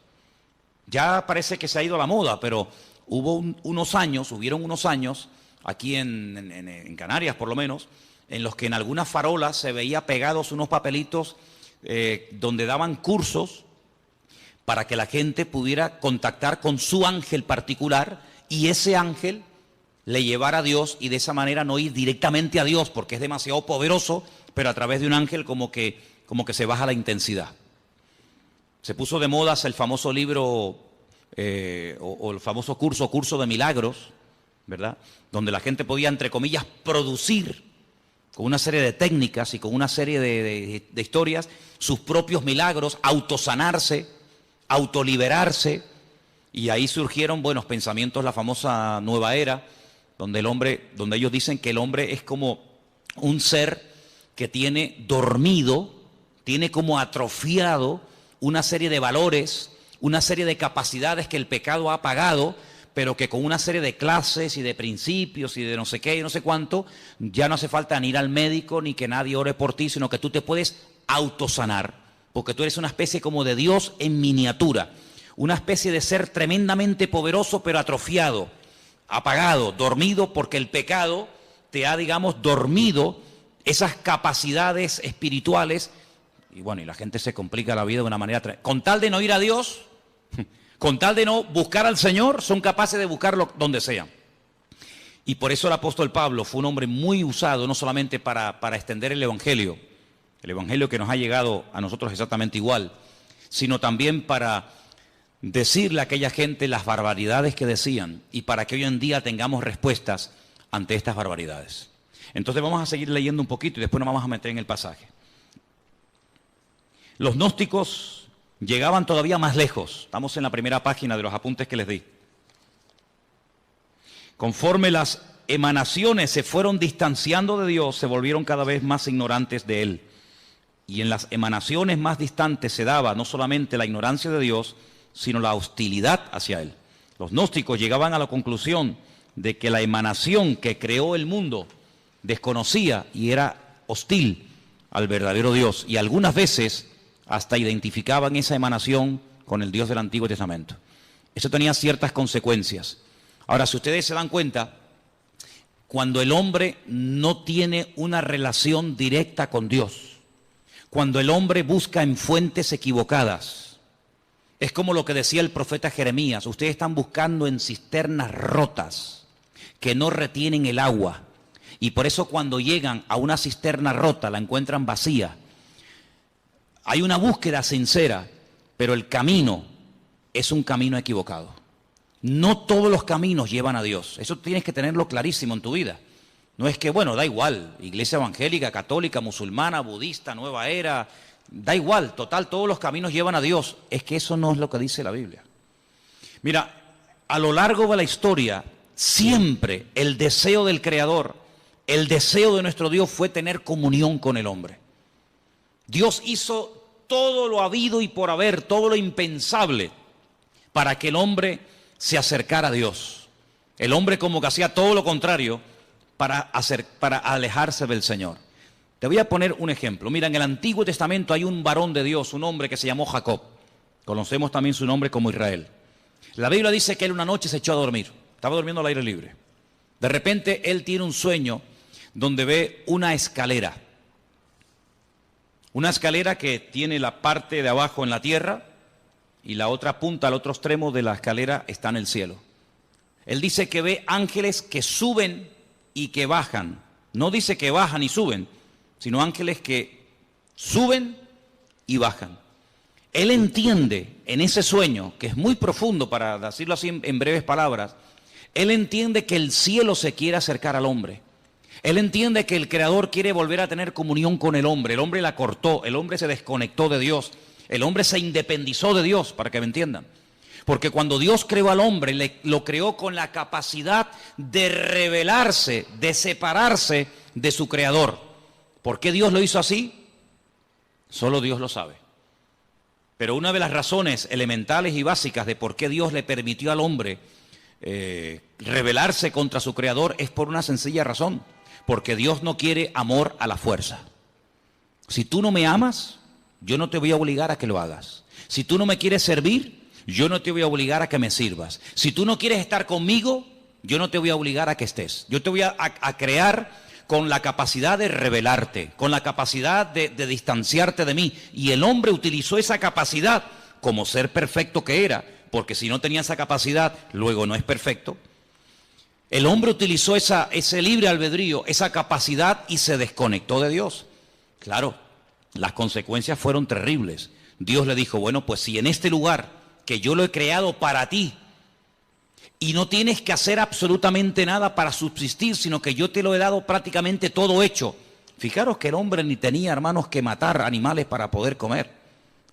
Ya parece que se ha ido a la moda, pero hubieron unos años, aquí en Canarias por lo menos, en los que en algunas farolas se veía pegados unos papelitos donde daban cursos para que la gente pudiera contactar con su ángel particular y ese ángel le llevara a Dios, y de esa manera no ir directamente a Dios porque es demasiado poderoso, pero a través de un ángel como que se baja la intensidad. Se puso de moda el famoso libro o el famoso curso de milagros, ¿verdad? Donde la gente podía, entre comillas, producir con una serie de técnicas y con una serie de historias sus propios milagros, autosanarse, autoliberarse, y ahí surgieron buenos pensamientos, la famosa nueva era, donde ellos dicen que el hombre es como un ser que tiene dormido, tiene como atrofiado una serie de valores, una serie de capacidades que el pecado ha apagado, pero que con una serie de clases y de principios y de no sé qué y no sé cuánto, ya no hace falta ni ir al médico ni que nadie ore por ti, sino que tú te puedes autosanar, porque tú eres una especie como de Dios en miniatura, una especie de ser tremendamente poderoso pero atrofiado, apagado, dormido, porque el pecado te ha, digamos, dormido esas capacidades espirituales, y bueno, y la gente se complica la vida de una manera con tal de no ir a Dios, con tal de no buscar al Señor, son capaces de buscarlo donde sea. Y por eso el apóstol Pablo fue un hombre muy usado, no solamente para extender el Evangelio que nos ha llegado a nosotros exactamente igual, sino también para decirle a aquella gente las barbaridades que decían y para que hoy en día tengamos respuestas ante estas barbaridades. Entonces vamos a seguir leyendo un poquito y después nos vamos a meter en el pasaje. Los gnósticos llegaban todavía más lejos. Estamos en la primera página de los apuntes que les di. Conforme las emanaciones se fueron distanciando de Dios, se volvieron cada vez más ignorantes de Él. Y en las emanaciones más distantes se daba no solamente la ignorancia de Dios, sino la hostilidad hacia Él. Los gnósticos llegaban a la conclusión de que la emanación que creó el mundo desconocía y era hostil al verdadero Dios. Y algunas veces hasta identificaban esa emanación con el Dios del Antiguo Testamento. Eso tenía ciertas consecuencias. Ahora, si ustedes se dan cuenta, cuando el hombre no tiene una relación directa con Dios, cuando el hombre busca en fuentes equivocadas, es como lo que decía el profeta Jeremías: ustedes están buscando en cisternas rotas que no retienen el agua, y por eso cuando llegan a una cisterna rota la encuentran vacía. Hay una búsqueda sincera, pero el camino es un camino equivocado. No todos los caminos llevan a Dios. Eso tienes que tenerlo clarísimo en tu vida. No es que, bueno, da igual, iglesia evangélica, católica, musulmana, budista, nueva era, da igual, total, todos los caminos llevan a Dios. Es que eso no es lo que dice la Biblia. Mira, a lo largo de la historia, siempre el deseo del Creador, el deseo de nuestro Dios fue tener comunión con el hombre. Dios hizo todo lo habido y por haber, todo lo impensable, para que el hombre se acercara a Dios. El hombre como que hacía todo lo contrario para alejarse del Señor. Te voy a poner un ejemplo. Mira, en el Antiguo Testamento hay un varón de Dios, un hombre que se llamó Jacob. Conocemos también su nombre como Israel. La Biblia dice que él una noche se echó a dormir. Estaba durmiendo al aire libre. De repente él tiene un sueño donde ve una escalera. Una escalera que tiene la parte de abajo en la tierra y la otra punta, al otro extremo de la escalera, está en el cielo. Él dice que ve ángeles que suben y que bajan. No dice que bajan y suben, sino ángeles que suben y bajan. Él entiende en ese sueño, que es muy profundo, para decirlo así en breves palabras, él entiende que el cielo se quiere acercar al hombre. Él entiende que el Creador quiere volver a tener comunión con el hombre. El hombre la cortó, el hombre se desconectó de Dios. El hombre se independizó de Dios, para que me entiendan. Porque cuando Dios creó al hombre, lo creó con la capacidad de rebelarse, de separarse de su Creador. ¿Por qué Dios lo hizo así? Solo Dios lo sabe. Pero una de las razones elementales y básicas de por qué Dios le permitió al hombre rebelarse contra su Creador es por una sencilla razón. Porque Dios no quiere amor a la fuerza. Si tú no me amas, yo no te voy a obligar a que lo hagas. Si tú no me quieres servir, yo no te voy a obligar a que me sirvas. Si tú no quieres estar conmigo, yo no te voy a obligar a que estés. Yo te voy a crear con la capacidad de rebelarte, con la capacidad de distanciarte de mí. Y el hombre utilizó esa capacidad como ser perfecto que era, porque si no tenía esa capacidad, luego no es perfecto. El hombre utilizó ese libre albedrío, esa capacidad, y se desconectó de Dios. Claro, las consecuencias fueron terribles. Dios le dijo: bueno, pues si en este lugar que yo lo he creado para ti, y no tienes que hacer absolutamente nada para subsistir, sino que yo te lo he dado prácticamente todo hecho. Fijaros que el hombre ni tenía, hermanos, que matar animales para poder comer.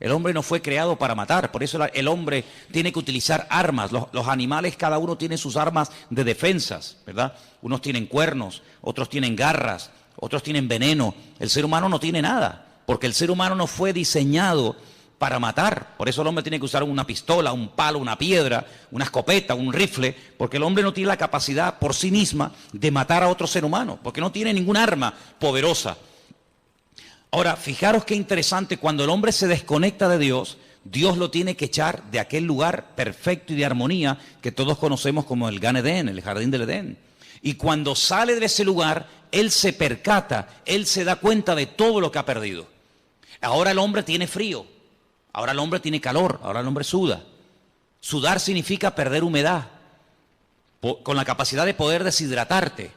El hombre no fue creado para matar, por eso el hombre tiene que utilizar armas. Los animales, cada uno tiene sus armas de defensas, ¿verdad? Unos tienen cuernos, otros tienen garras, otros tienen veneno. El ser humano no tiene nada, porque el ser humano no fue diseñado para matar. Por eso el hombre tiene que usar una pistola, un palo, una piedra, una escopeta, un rifle, porque el hombre no tiene la capacidad por sí misma de matar a otro ser humano, porque no tiene ningún arma poderosa. Ahora, fijaros qué interesante, cuando el hombre se desconecta de Dios, Dios lo tiene que echar de aquel lugar perfecto y de armonía que todos conocemos como el Gan Edén, el jardín del Edén. Y cuando sale de ese lugar, él se percata, él se da cuenta de todo lo que ha perdido. Ahora el hombre tiene frío, ahora el hombre tiene calor, ahora el hombre suda. Sudar significa perder humedad, con la capacidad de poder deshidratarte.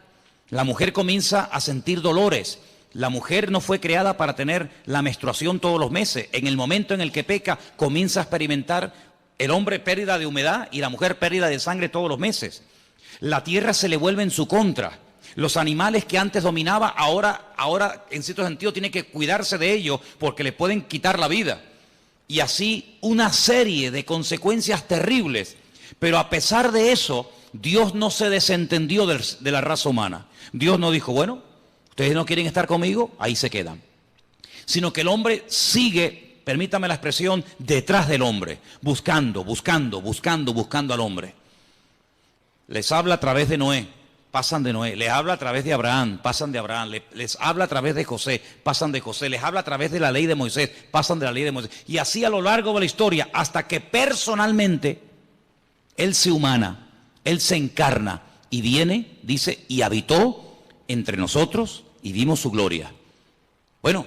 La mujer comienza a sentir dolores. La mujer no fue creada para tener la menstruación todos los meses. En el momento en el que peca, comienza a experimentar el hombre pérdida de humedad y la mujer pérdida de sangre todos los meses. La tierra se le vuelve en su contra. Los animales que antes dominaba, ahora en cierto sentido tiene que cuidarse de ellos porque le pueden quitar la vida. Y así una serie de consecuencias terribles. Pero a pesar de eso, Dios no se desentendió de la raza humana. Dios no dijo, bueno, ustedes no quieren estar conmigo, ahí se quedan. Sino que el hombre sigue, permítame la expresión, detrás del hombre, buscando al hombre. Les habla a través de Noé, pasan de Noé. Les habla a través de Abraham, pasan de Abraham. Les habla a través de José, pasan de José. Les habla a través de la ley de Moisés, pasan de la ley de Moisés. Y así a lo largo de la historia, hasta que personalmente Él se humana, Él se encarna y viene, dice, y habitó entre nosotros y vimos su gloria. Bueno,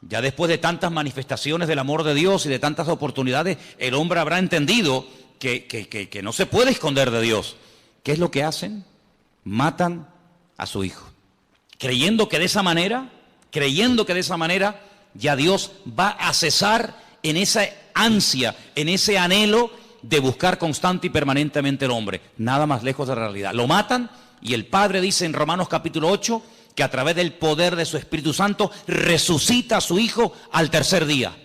ya después de tantas manifestaciones del amor de Dios y de tantas oportunidades, el hombre habrá entendido que no se puede esconder de Dios. ¿Qué es lo que hacen? Matan a su hijo. Creyendo que de esa manera ya Dios va a cesar en esa ansia, en ese anhelo de buscar constante y permanentemente el hombre. Nada más lejos de la realidad. Lo matan y el Padre dice en Romanos capítulo 8 que a través del poder de su Espíritu Santo resucita a su Hijo al tercer día.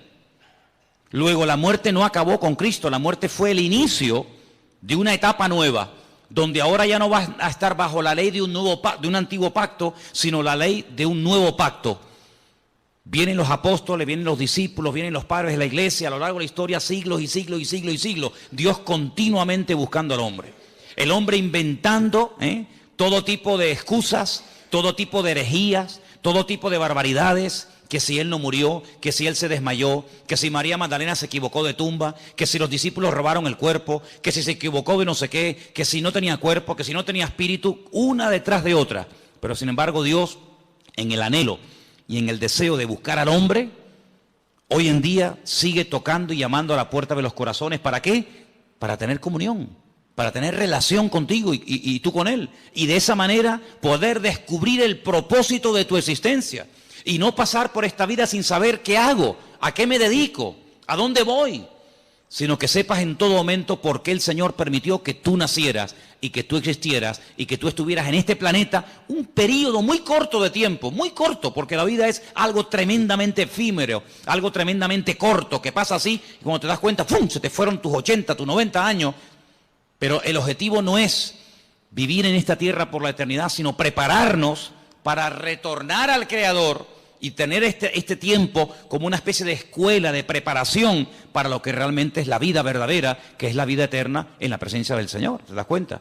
Luego la muerte no acabó con Cristo, la muerte fue el inicio de una etapa nueva, donde ahora ya no va a estar bajo la ley de un antiguo pacto, sino la ley de un nuevo pacto. Vienen los apóstoles, vienen los discípulos, vienen los padres de la iglesia, a lo largo de la historia, siglos y siglos y siglos y siglos, Dios continuamente buscando al hombre. El hombre inventando todo tipo de excusas, todo tipo de herejías, todo tipo de barbaridades, que si él no murió, que si él se desmayó, que si María Magdalena se equivocó de tumba, que si los discípulos robaron el cuerpo, que si se equivocó de no sé qué, que si no tenía cuerpo, que si no tenía espíritu, una detrás de otra. Pero sin embargo Dios, en el anhelo y en el deseo de buscar al hombre, hoy en día sigue tocando y llamando a la puerta de los corazones. ¿Para qué? Para tener comunión, para tener relación contigo y tú con Él. Y de esa manera poder descubrir el propósito de tu existencia. Y no pasar por esta vida sin saber qué hago, a qué me dedico, a dónde voy. Sino que sepas en todo momento por qué el Señor permitió que tú nacieras y que tú existieras y que tú estuvieras en este planeta un periodo muy corto de tiempo, muy corto, porque la vida es algo tremendamente efímero, algo tremendamente corto, que pasa así y cuando te das cuenta, ¡fum!, se te fueron tus 80, tus 90 años. Pero el objetivo no es vivir en esta tierra por la eternidad, sino prepararnos para retornar al Creador y tener este tiempo como una especie de escuela, de preparación para lo que realmente es la vida verdadera, que es la vida eterna en la presencia del Señor. ¿Te das cuenta?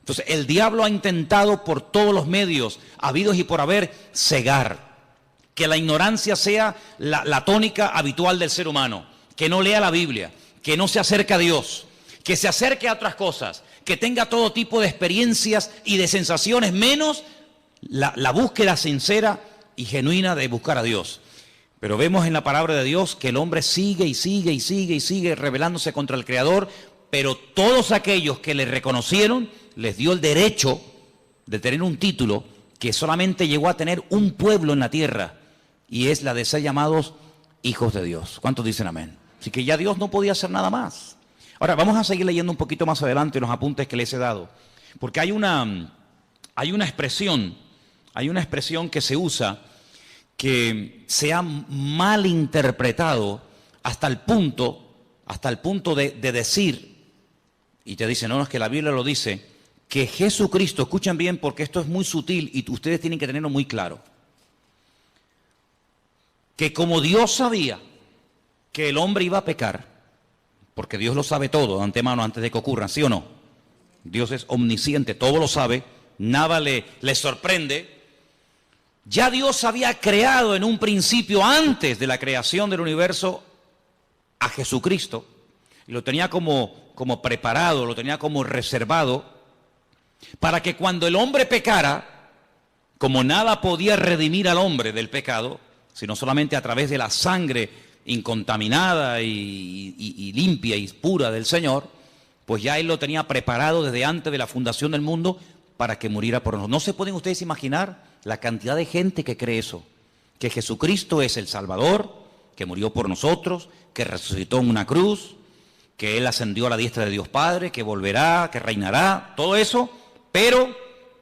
Entonces, el diablo ha intentado por todos los medios, habidos y por haber, cegar. Que la ignorancia sea la tónica habitual del ser humano. Que no lea la Biblia, que no se acerque a Dios, que se acerque a otras cosas, que tenga todo tipo de experiencias y de sensaciones, menos la búsqueda sincera y genuina de buscar a Dios. Pero vemos en la palabra de Dios que el hombre sigue y sigue y sigue y sigue rebelándose contra el Creador, pero todos aquellos que le reconocieron, les dio el derecho de tener un título que solamente llegó a tener un pueblo en la tierra, y es la de ser llamados hijos de Dios. ¿Cuántos dicen amén? Así que ya Dios no podía hacer nada más. Ahora, vamos a seguir leyendo un poquito más adelante los apuntes que les he dado, porque hay una expresión que se usa que se ha mal interpretado hasta el punto de decir, y te dicen, no, es que la Biblia lo dice, que Jesucristo, escuchen bien porque esto es muy sutil y ustedes tienen que tenerlo muy claro, que como Dios sabía que el hombre iba a pecar, porque Dios lo sabe todo de antemano antes de que ocurra, ¿sí o no? Dios es omnisciente, todo lo sabe, nada le sorprende. Ya Dios había creado en un principio, antes de la creación del universo, a Jesucristo, y lo tenía como preparado, lo tenía como reservado, para que cuando el hombre pecara, como nada podía redimir al hombre del pecado, sino solamente a través de la sangre incontaminada y limpia y pura del Señor, pues ya Él lo tenía preparado desde antes de la fundación del mundo para que muriera por nosotros. ¿No se pueden ustedes imaginar la cantidad de gente que cree eso? Que Jesucristo es el Salvador, que murió por nosotros, que resucitó en una cruz, que Él ascendió a la diestra de Dios Padre, que volverá, que reinará, todo eso, pero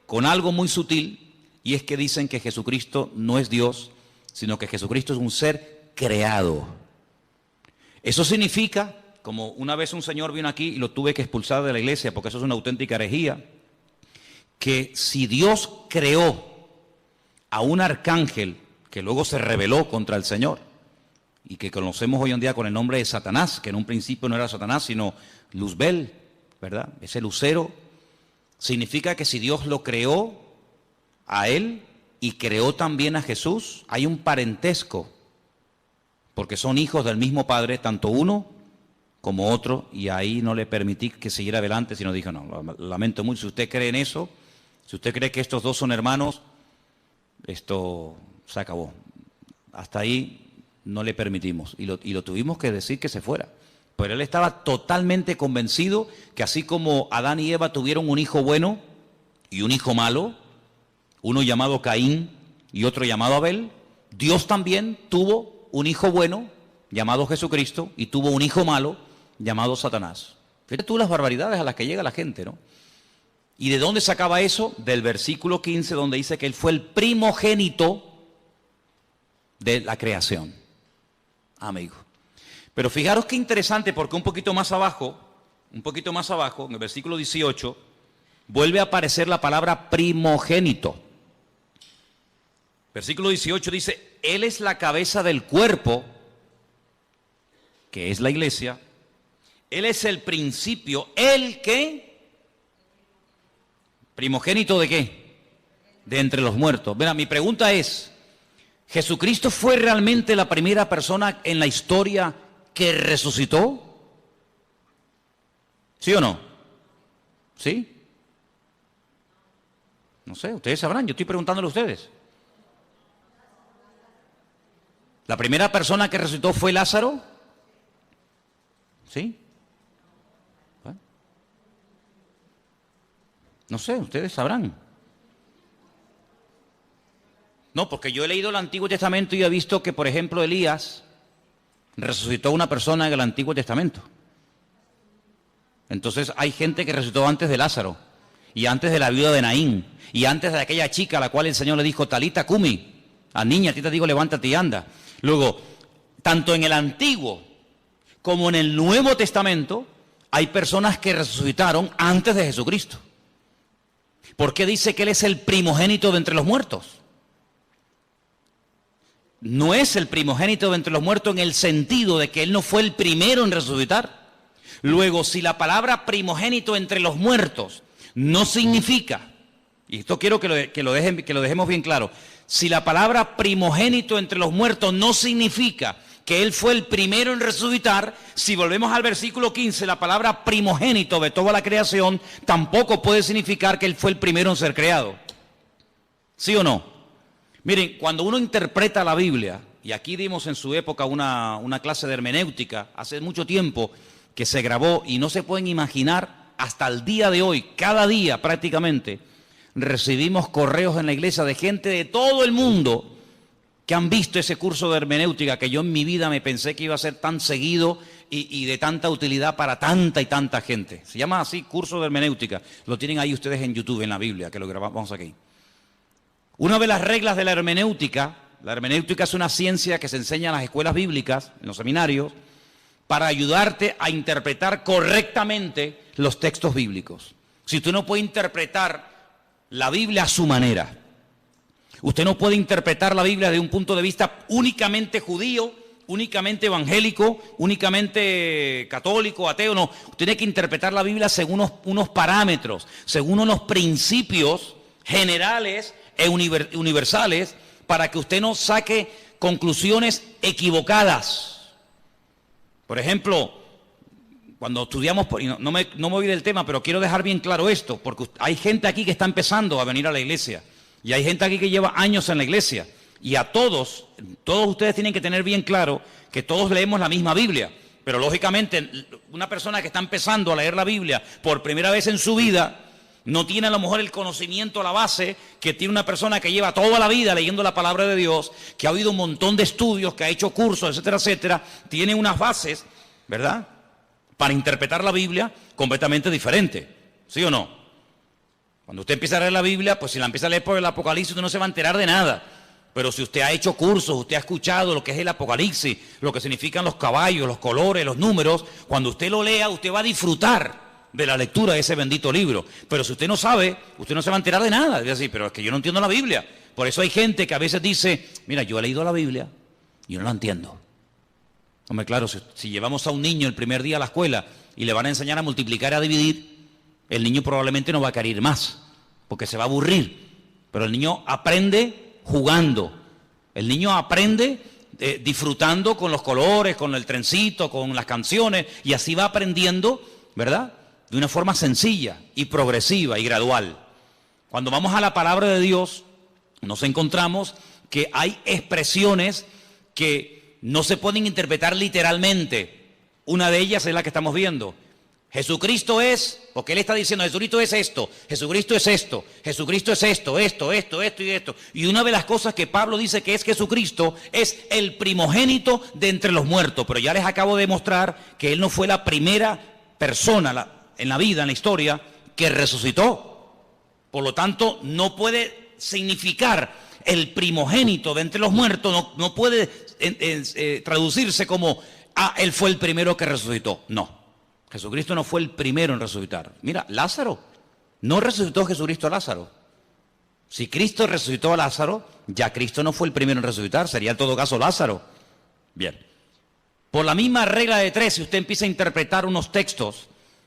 con algo muy sutil, y es que dicen que Jesucristo no es Dios, sino que Jesucristo es un ser creado. Eso significa, como una vez un señor vino aquí y lo tuve que expulsar de la iglesia, porque eso es una auténtica herejía, que si Dios creó a un arcángel que luego se rebeló contra el Señor, y que conocemos hoy en día con el nombre de Satanás, que en un principio no era Satanás, sino Luzbel, ¿verdad? Ese lucero, significa que si Dios lo creó a él y creó también a Jesús, hay un parentesco, porque son hijos del mismo Padre, tanto uno como otro, y ahí no le permití que siguiera adelante, sino dijo, no, lamento mucho, si usted cree en eso, si usted cree que estos dos son hermanos, esto se acabó. Hasta ahí no le permitimos, y lo tuvimos que decir que se fuera. Pero él estaba totalmente convencido que así como Adán y Eva tuvieron un hijo bueno y un hijo malo, uno llamado Caín y otro llamado Abel, Dios también tuvo un hijo bueno llamado Jesucristo y tuvo un hijo malo llamado Satanás. Fíjate tú las barbaridades a las que llega la gente, ¿no? ¿Y de dónde sacaba eso? Del versículo 15, donde dice que él fue el primogénito de la creación. Amigo. Pero fijaros qué interesante, porque un poquito más abajo, en el versículo 18, vuelve a aparecer la palabra primogénito. Versículo 18 dice, Él es la cabeza del cuerpo, que es la iglesia. Él es el principio, ¿el qué? ¿Primogénito de qué? De entre los muertos. Mira, mi pregunta es, ¿Jesucristo fue realmente la primera persona en la historia que resucitó? ¿Sí o no? ¿Sí? No sé, ustedes sabrán, yo estoy preguntándole a ustedes. ¿La primera persona que resucitó fue Lázaro? ¿Sí? Bueno. No sé, ustedes sabrán. No, porque yo he leído el Antiguo Testamento y he visto que, por ejemplo, Elías resucitó a una persona en el Antiguo Testamento. Entonces hay gente que resucitó antes de Lázaro, y antes de la viuda de Naín, y antes de aquella chica a la cual el Señor le dijo, Talita Cumi, a niña, a ti te digo, levántate y anda. Luego, tanto en el Antiguo como en el Nuevo Testamento, hay personas que resucitaron antes de Jesucristo. ¿Por qué dice que Él es el primogénito de entre los muertos? No es el primogénito de entre los muertos en el sentido de que Él no fue el primero en resucitar. Luego, si la palabra primogénito entre los muertos no significa, y esto quiero que lo dejemos bien claro, si la palabra primogénito entre los muertos no significa que Él fue el primero en resucitar, si volvemos al versículo 15, la palabra primogénito de toda la creación tampoco puede significar que Él fue el primero en ser creado. ¿Sí o no? Miren, cuando uno interpreta la Biblia, y aquí dimos en su época una clase de hermenéutica, hace mucho tiempo que se grabó y no se pueden imaginar hasta el día de hoy, cada día prácticamente, recibimos correos en la iglesia de gente de todo el mundo que han visto ese curso de hermenéutica que yo en mi vida me pensé que iba a ser tan seguido y de tanta utilidad para tanta y tanta gente. Se llama así, curso de hermenéutica. Lo tienen ahí ustedes en YouTube, en la Biblia, que lo grabamos aquí. Una de las reglas de la hermenéutica es una ciencia que se enseña en las escuelas bíblicas, en los seminarios, para ayudarte a interpretar correctamente los textos bíblicos. Si usted no puede interpretar la Biblia a su manera, usted no puede interpretar la Biblia desde un punto de vista únicamente judío, únicamente evangélico, únicamente católico, ateo, no. Usted tiene que interpretar la Biblia según unos parámetros, según unos principios generales e universales, para que usted no saque conclusiones equivocadas. Por ejemplo, cuando estudiamos, no me voy del tema, pero quiero dejar bien claro esto, porque hay gente aquí que está empezando a venir a la iglesia, y hay gente aquí que lleva años en la iglesia, y a todos ustedes tienen que tener bien claro que todos leemos la misma Biblia, pero lógicamente una persona que está empezando a leer la Biblia por primera vez en su vida, No tiene a lo mejor el conocimiento a la base que tiene una persona que lleva toda la vida leyendo la palabra de Dios, que ha oído un montón de estudios, que ha hecho cursos, etcétera, etcétera. Tiene unas bases, ¿verdad?, para interpretar la Biblia completamente diferente. ¿Sí o no? Cuando usted empieza a leer la Biblia, pues si la empieza a leer por el Apocalipsis, usted no se va a enterar de nada. Pero si usted ha hecho cursos, usted ha escuchado lo que es el Apocalipsis, lo que significan los caballos, los colores, los números, cuando usted lo lea, usted va a disfrutar de la lectura de ese bendito libro. Pero si usted no sabe, usted no se va a enterar de nada. Es decir, pero es que yo no entiendo la Biblia. Por eso hay gente que a veces dice, mira, yo he leído la Biblia y yo no la entiendo. Hombre, claro, si llevamos a un niño el primer día a la escuela y le van a enseñar a multiplicar y a dividir, el niño probablemente no va a querer ir más, porque se va a aburrir. Pero el niño aprende jugando. El niño aprende disfrutando con los colores, con el trencito, con las canciones, y así va aprendiendo, ¿verdad?, de una forma sencilla y progresiva y gradual. Cuando vamos a la palabra de Dios, nos encontramos que hay expresiones que no se pueden interpretar literalmente. Una de ellas es la que estamos viendo. Jesucristo es, porque Él está diciendo, Jesucristo es esto, Jesucristo es esto, Jesucristo es esto y esto. Y una de las cosas que Pablo dice que es Jesucristo es el primogénito de entre los muertos. Pero ya les acabo de mostrar que Él no fue la primera persona en la vida, en la historia, que resucitó. Por lo tanto, no puede significar el primogénito de entre los muertos, no puede traducirse como, Él fue el primero que resucitó. No, Jesucristo no fue el primero en resucitar. Mira, Lázaro, no resucitó Jesucristo a Lázaro. Si Cristo resucitó a Lázaro, ya Cristo no fue el primero en resucitar, sería en todo caso Lázaro. Bien, por la misma regla de tres, si usted empieza a interpretar unos textos,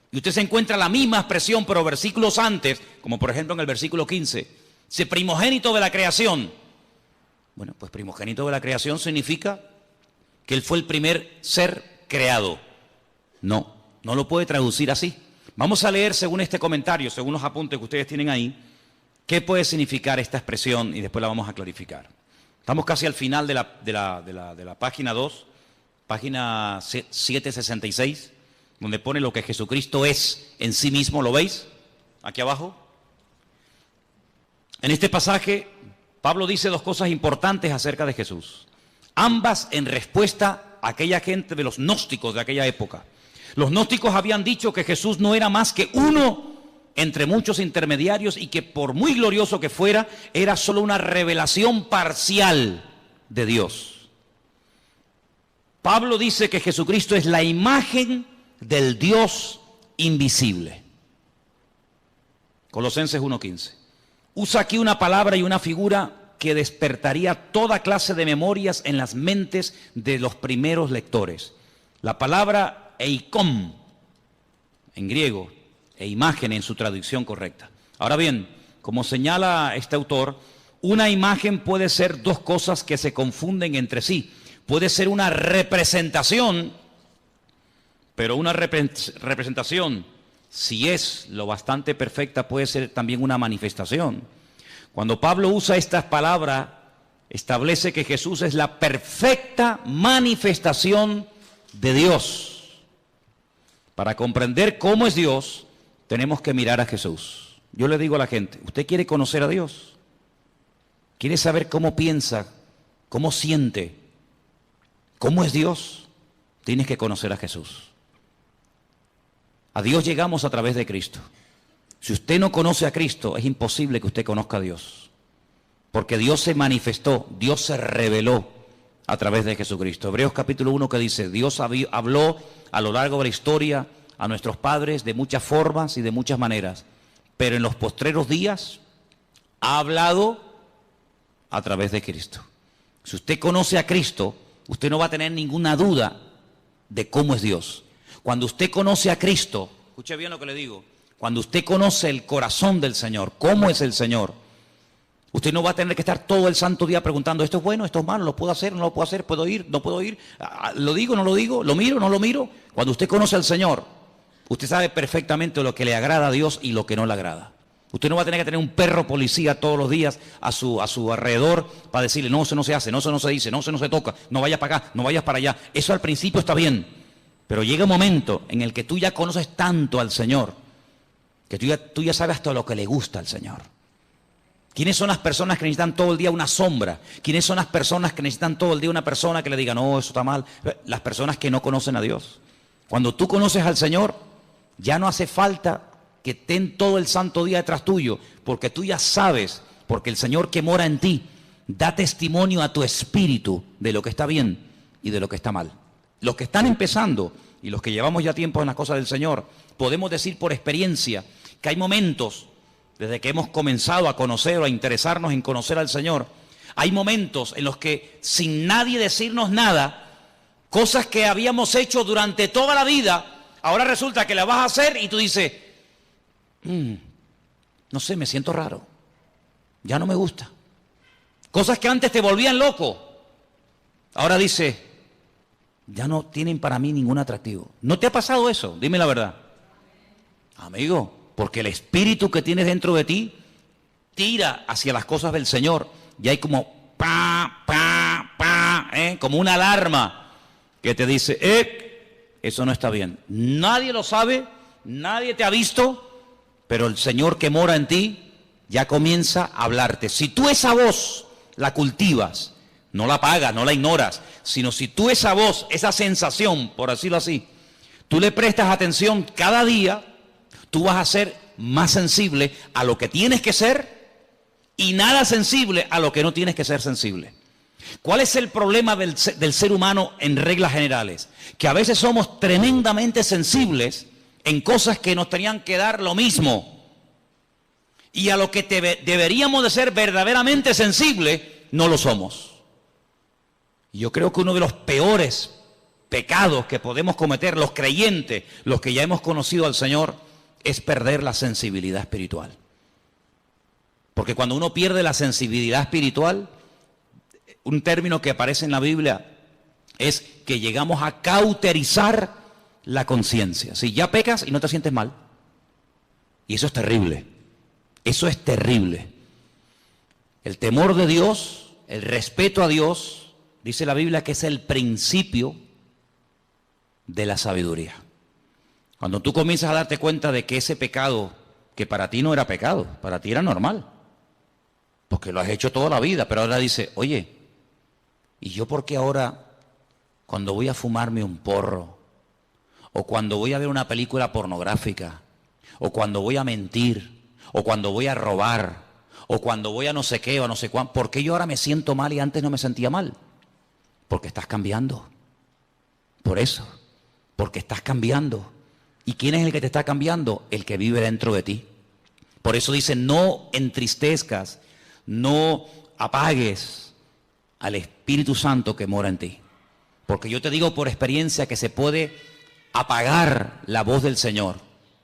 y usted se encuentra la misma expresión, pero versículos antes, como por ejemplo en el versículo 15, dice primogénito de la creación. Bueno, pues primogénito de la creación significa que Él fue el primer ser creado. No lo puede traducir así. Vamos a leer según este comentario, según los apuntes que ustedes tienen ahí, qué puede significar esta expresión y después la vamos a clarificar. Estamos casi al final de la página 2, página 766. Donde pone lo que Jesucristo es en sí mismo, ¿lo veis? Aquí abajo. En este pasaje, Pablo dice dos cosas importantes acerca de Jesús. Ambas en respuesta a aquella gente de los gnósticos de aquella época. Los gnósticos habían dicho que Jesús no era más que uno entre muchos intermediarios y que por muy glorioso que fuera, era solo una revelación parcial de Dios. Pablo dice que Jesucristo es la imagen del Dios invisible. Colosenses 1:15. Usa aquí una palabra y una figura que despertaría toda clase de memorias en las mentes de los primeros lectores. La palabra eikon, en griego, e imagen en su traducción correcta. Ahora bien, como señala este autor, una imagen puede ser dos cosas que se confunden entre sí. Puede ser una representación, pero una representación, si es lo bastante perfecta, puede ser también una manifestación. Cuando Pablo usa estas palabras, establece que Jesús es la perfecta manifestación de Dios. Para comprender cómo es Dios, tenemos que mirar a Jesús. Yo le digo a la gente, ¿usted quiere conocer a Dios? ¿Quiere saber cómo piensa, cómo siente, cómo es Dios? Tienes que conocer a Jesús. A Dios llegamos a través de Cristo. Si usted no conoce a Cristo, es imposible que usted conozca a Dios. Porque Dios se manifestó, Dios se reveló a través de Jesucristo. Hebreos capítulo 1 que dice, Dios habló a lo largo de la historia a nuestros padres de muchas formas y de muchas maneras. Pero en los postreros días ha hablado a través de Cristo. Si usted conoce a Cristo, usted no va a tener ninguna duda de cómo es Dios. Cuando usted conoce a Cristo, escuche bien lo que le digo, cuando usted conoce el corazón del Señor, cómo es el Señor, usted no va a tener que estar todo el santo día preguntando, esto es bueno, esto es malo, lo puedo hacer, no lo puedo hacer, puedo ir, no puedo ir, lo digo, no lo digo, lo miro, no lo miro. Cuando usted conoce al Señor, usted sabe perfectamente lo que le agrada a Dios y lo que no le agrada. Usted no va a tener que tener un perro policía todos los días a su alrededor para decirle, no, eso no se hace, no, eso no se dice, no, eso no se toca, no vayas para acá, no vayas para allá. Eso al principio está bien. Pero llega un momento en el que tú ya conoces tanto al Señor Que tú ya sabes hasta lo que le gusta al Señor. ¿Quiénes son las personas que necesitan todo el día una sombra? ¿Quiénes son las personas que necesitan todo el día una persona que le diga, no, eso está mal? Las personas que no conocen a Dios. Cuando tú conoces al Señor, ya no hace falta que estén todo el santo día detrás tuyo, porque tú ya sabes, porque el Señor que mora en ti da testimonio a tu espíritu de lo que está bien y de lo que está mal. Los que están empezando y los que llevamos ya tiempo en las cosas del Señor, podemos decir por experiencia que hay momentos, desde que hemos comenzado a conocer o a interesarnos en conocer al Señor, hay momentos en los que sin nadie decirnos nada, cosas que habíamos hecho durante toda la vida, ahora resulta que las vas a hacer y tú dices, no sé, me siento raro, ya no me gusta. Cosas que antes te volvían loco, ahora dices, ya no tienen para mí ningún atractivo. ¿No te ha pasado eso? Dime la verdad. Amigo, porque el espíritu que tienes dentro de ti tira hacia las cosas del Señor y hay como como una alarma que te dice, eso no está bien. Nadie lo sabe, nadie te ha visto, pero el Señor que mora en ti ya comienza a hablarte. Si tú esa voz la cultivas, no la apagas, no la ignoras, sino si tú esa voz, esa sensación, por decirlo así, tú le prestas atención cada día, tú vas a ser más sensible a lo que tienes que ser y nada sensible a lo que no tienes que ser sensible. ¿Cuál es el problema del ser humano en reglas generales? Que a veces somos tremendamente sensibles en cosas que nos tenían que dar lo mismo. Y a lo que deberíamos de ser verdaderamente sensibles, no lo somos. Y yo creo que uno de los peores pecados que podemos cometer los creyentes, los que ya hemos conocido al Señor, es perder la sensibilidad espiritual. Porque cuando uno pierde la sensibilidad espiritual, un término que aparece en la Biblia es que llegamos a cauterizar la conciencia. Si ya pecas y no te sientes mal. Y eso es terrible. Eso es terrible. El temor de Dios, el respeto a Dios, dice la Biblia que es el principio de la sabiduría. Cuando tú comienzas a darte cuenta de que ese pecado, que para ti no era pecado, para ti era normal, porque lo has hecho toda la vida, pero ahora dice, oye, ¿y yo por qué ahora, cuando voy a fumarme un porro, o cuando voy a ver una película pornográfica, o cuando voy a mentir, o cuando voy a robar, o cuando voy a no sé qué, o a no sé cuánto, ¿por qué yo ahora me siento mal y antes no me sentía mal? Porque estás cambiando. Por eso, porque estás cambiando. ¿Y quién es el que te está cambiando? El que vive dentro de ti. Por eso dice, no entristezcas, no apagues al Espíritu Santo que mora en ti. Porque yo te digo por experiencia que se puede apagar la voz del Señor.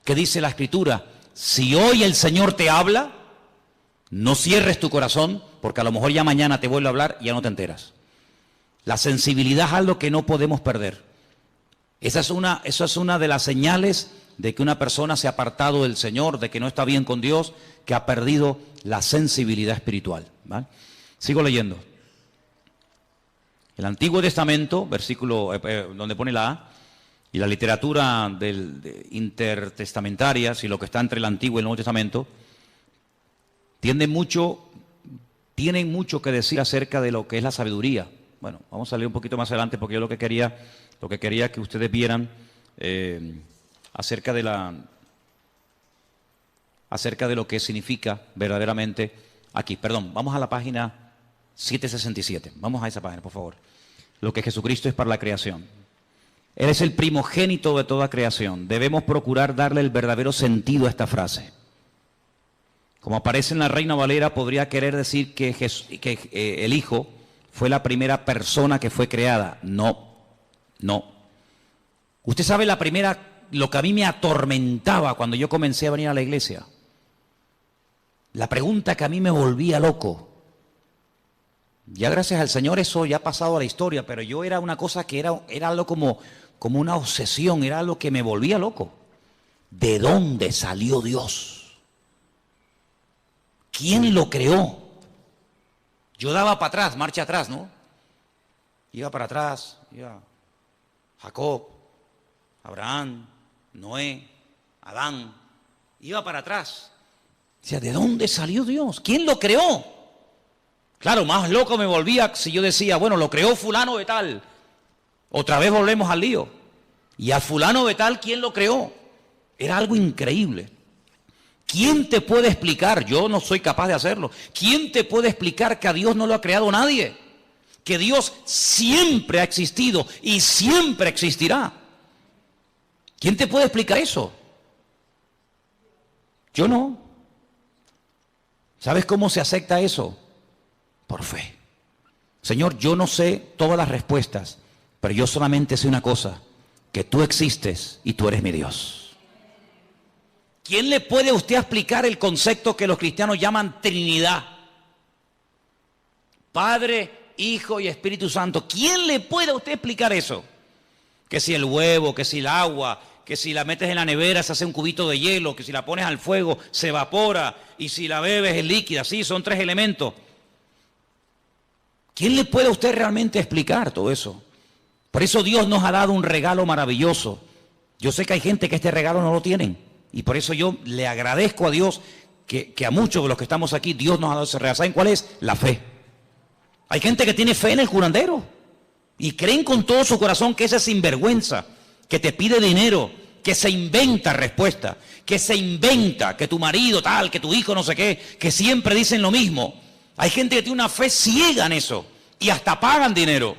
¿Qué dice la Escritura? Si hoy el Señor te habla, no cierres tu corazón, porque a lo mejor ya mañana te vuelve a hablar y ya no te enteras. La sensibilidad es algo que no podemos perder. Esa es una de las señales de que una persona se ha apartado del Señor, de que no está bien con Dios, que ha perdido la sensibilidad espiritual. ¿Vale? Sigo leyendo. El Antiguo Testamento, versículo donde pone la A, y la literatura intertestamentaria, si lo que está entre el Antiguo y el Nuevo Testamento, tienen mucho que decir acerca de lo que es la sabiduría. Bueno, vamos a leer un poquito más adelante porque yo lo que quería que ustedes vieran acerca de lo que significa verdaderamente aquí. Perdón, vamos a la página 767. Vamos a esa página, por favor. Lo que Jesucristo es para la creación. Él es el primogénito de toda creación. Debemos procurar darle el verdadero sentido a esta frase. Como aparece en la Reina Valera, podría querer decir que el Hijo fue la primera persona que fue creada. No. Usted sabe lo que a mí me atormentaba cuando yo comencé a venir a la iglesia. La pregunta que a mí me volvía loco. Ya gracias al Señor eso ya ha pasado a la historia, pero yo era una cosa que era algo como una obsesión, era algo que me volvía loco. ¿De dónde salió Dios? ¿Quién lo creó? Yo daba para atrás, marcha atrás, ¿no? Iba para atrás, iba Jacob, Abraham, Noé, Adán, iba para atrás. Decía, ¿de dónde salió Dios? ¿Quién lo creó? Claro, más loco me volvía si yo decía, bueno, lo creó fulano de tal. Otra vez volvemos al lío. Y a fulano de tal, ¿quién lo creó? Era algo increíble. ¿Quién te puede explicar? Yo no soy capaz de hacerlo. ¿Quién te puede explicar que a Dios no lo ha creado nadie? Que Dios siempre ha existido y siempre existirá. ¿Quién te puede explicar eso? Yo no. ¿Sabes cómo se acepta eso? Por fe. Señor, yo no sé todas las respuestas, pero yo solamente sé una cosa, que tú existes y tú eres mi Dios. ¿Quién le puede a usted explicar el concepto que los cristianos llaman Trinidad? Padre, Hijo y Espíritu Santo. ¿Quién le puede a usted explicar eso? Que si el huevo, que si el agua, que si la metes en la nevera se hace un cubito de hielo, que si la pones al fuego se evapora y si la bebes es líquida. Sí, son 3 elementos. ¿Quién le puede a usted realmente explicar todo eso? Por eso Dios nos ha dado un regalo maravilloso. Yo sé que hay gente que este regalo no lo tienen. Y por eso yo le agradezco a Dios que a muchos de los que estamos aquí, Dios nos ha dado ese regalo. ¿Saben cuál es? La fe. Hay gente que tiene fe en el curandero. Y creen con todo su corazón que ese es sinvergüenza, que te pide dinero, que se inventa respuesta, que se inventa que tu marido tal, que tu hijo no sé qué, que siempre dicen lo mismo. Hay gente que tiene una fe ciega en eso y hasta pagan dinero.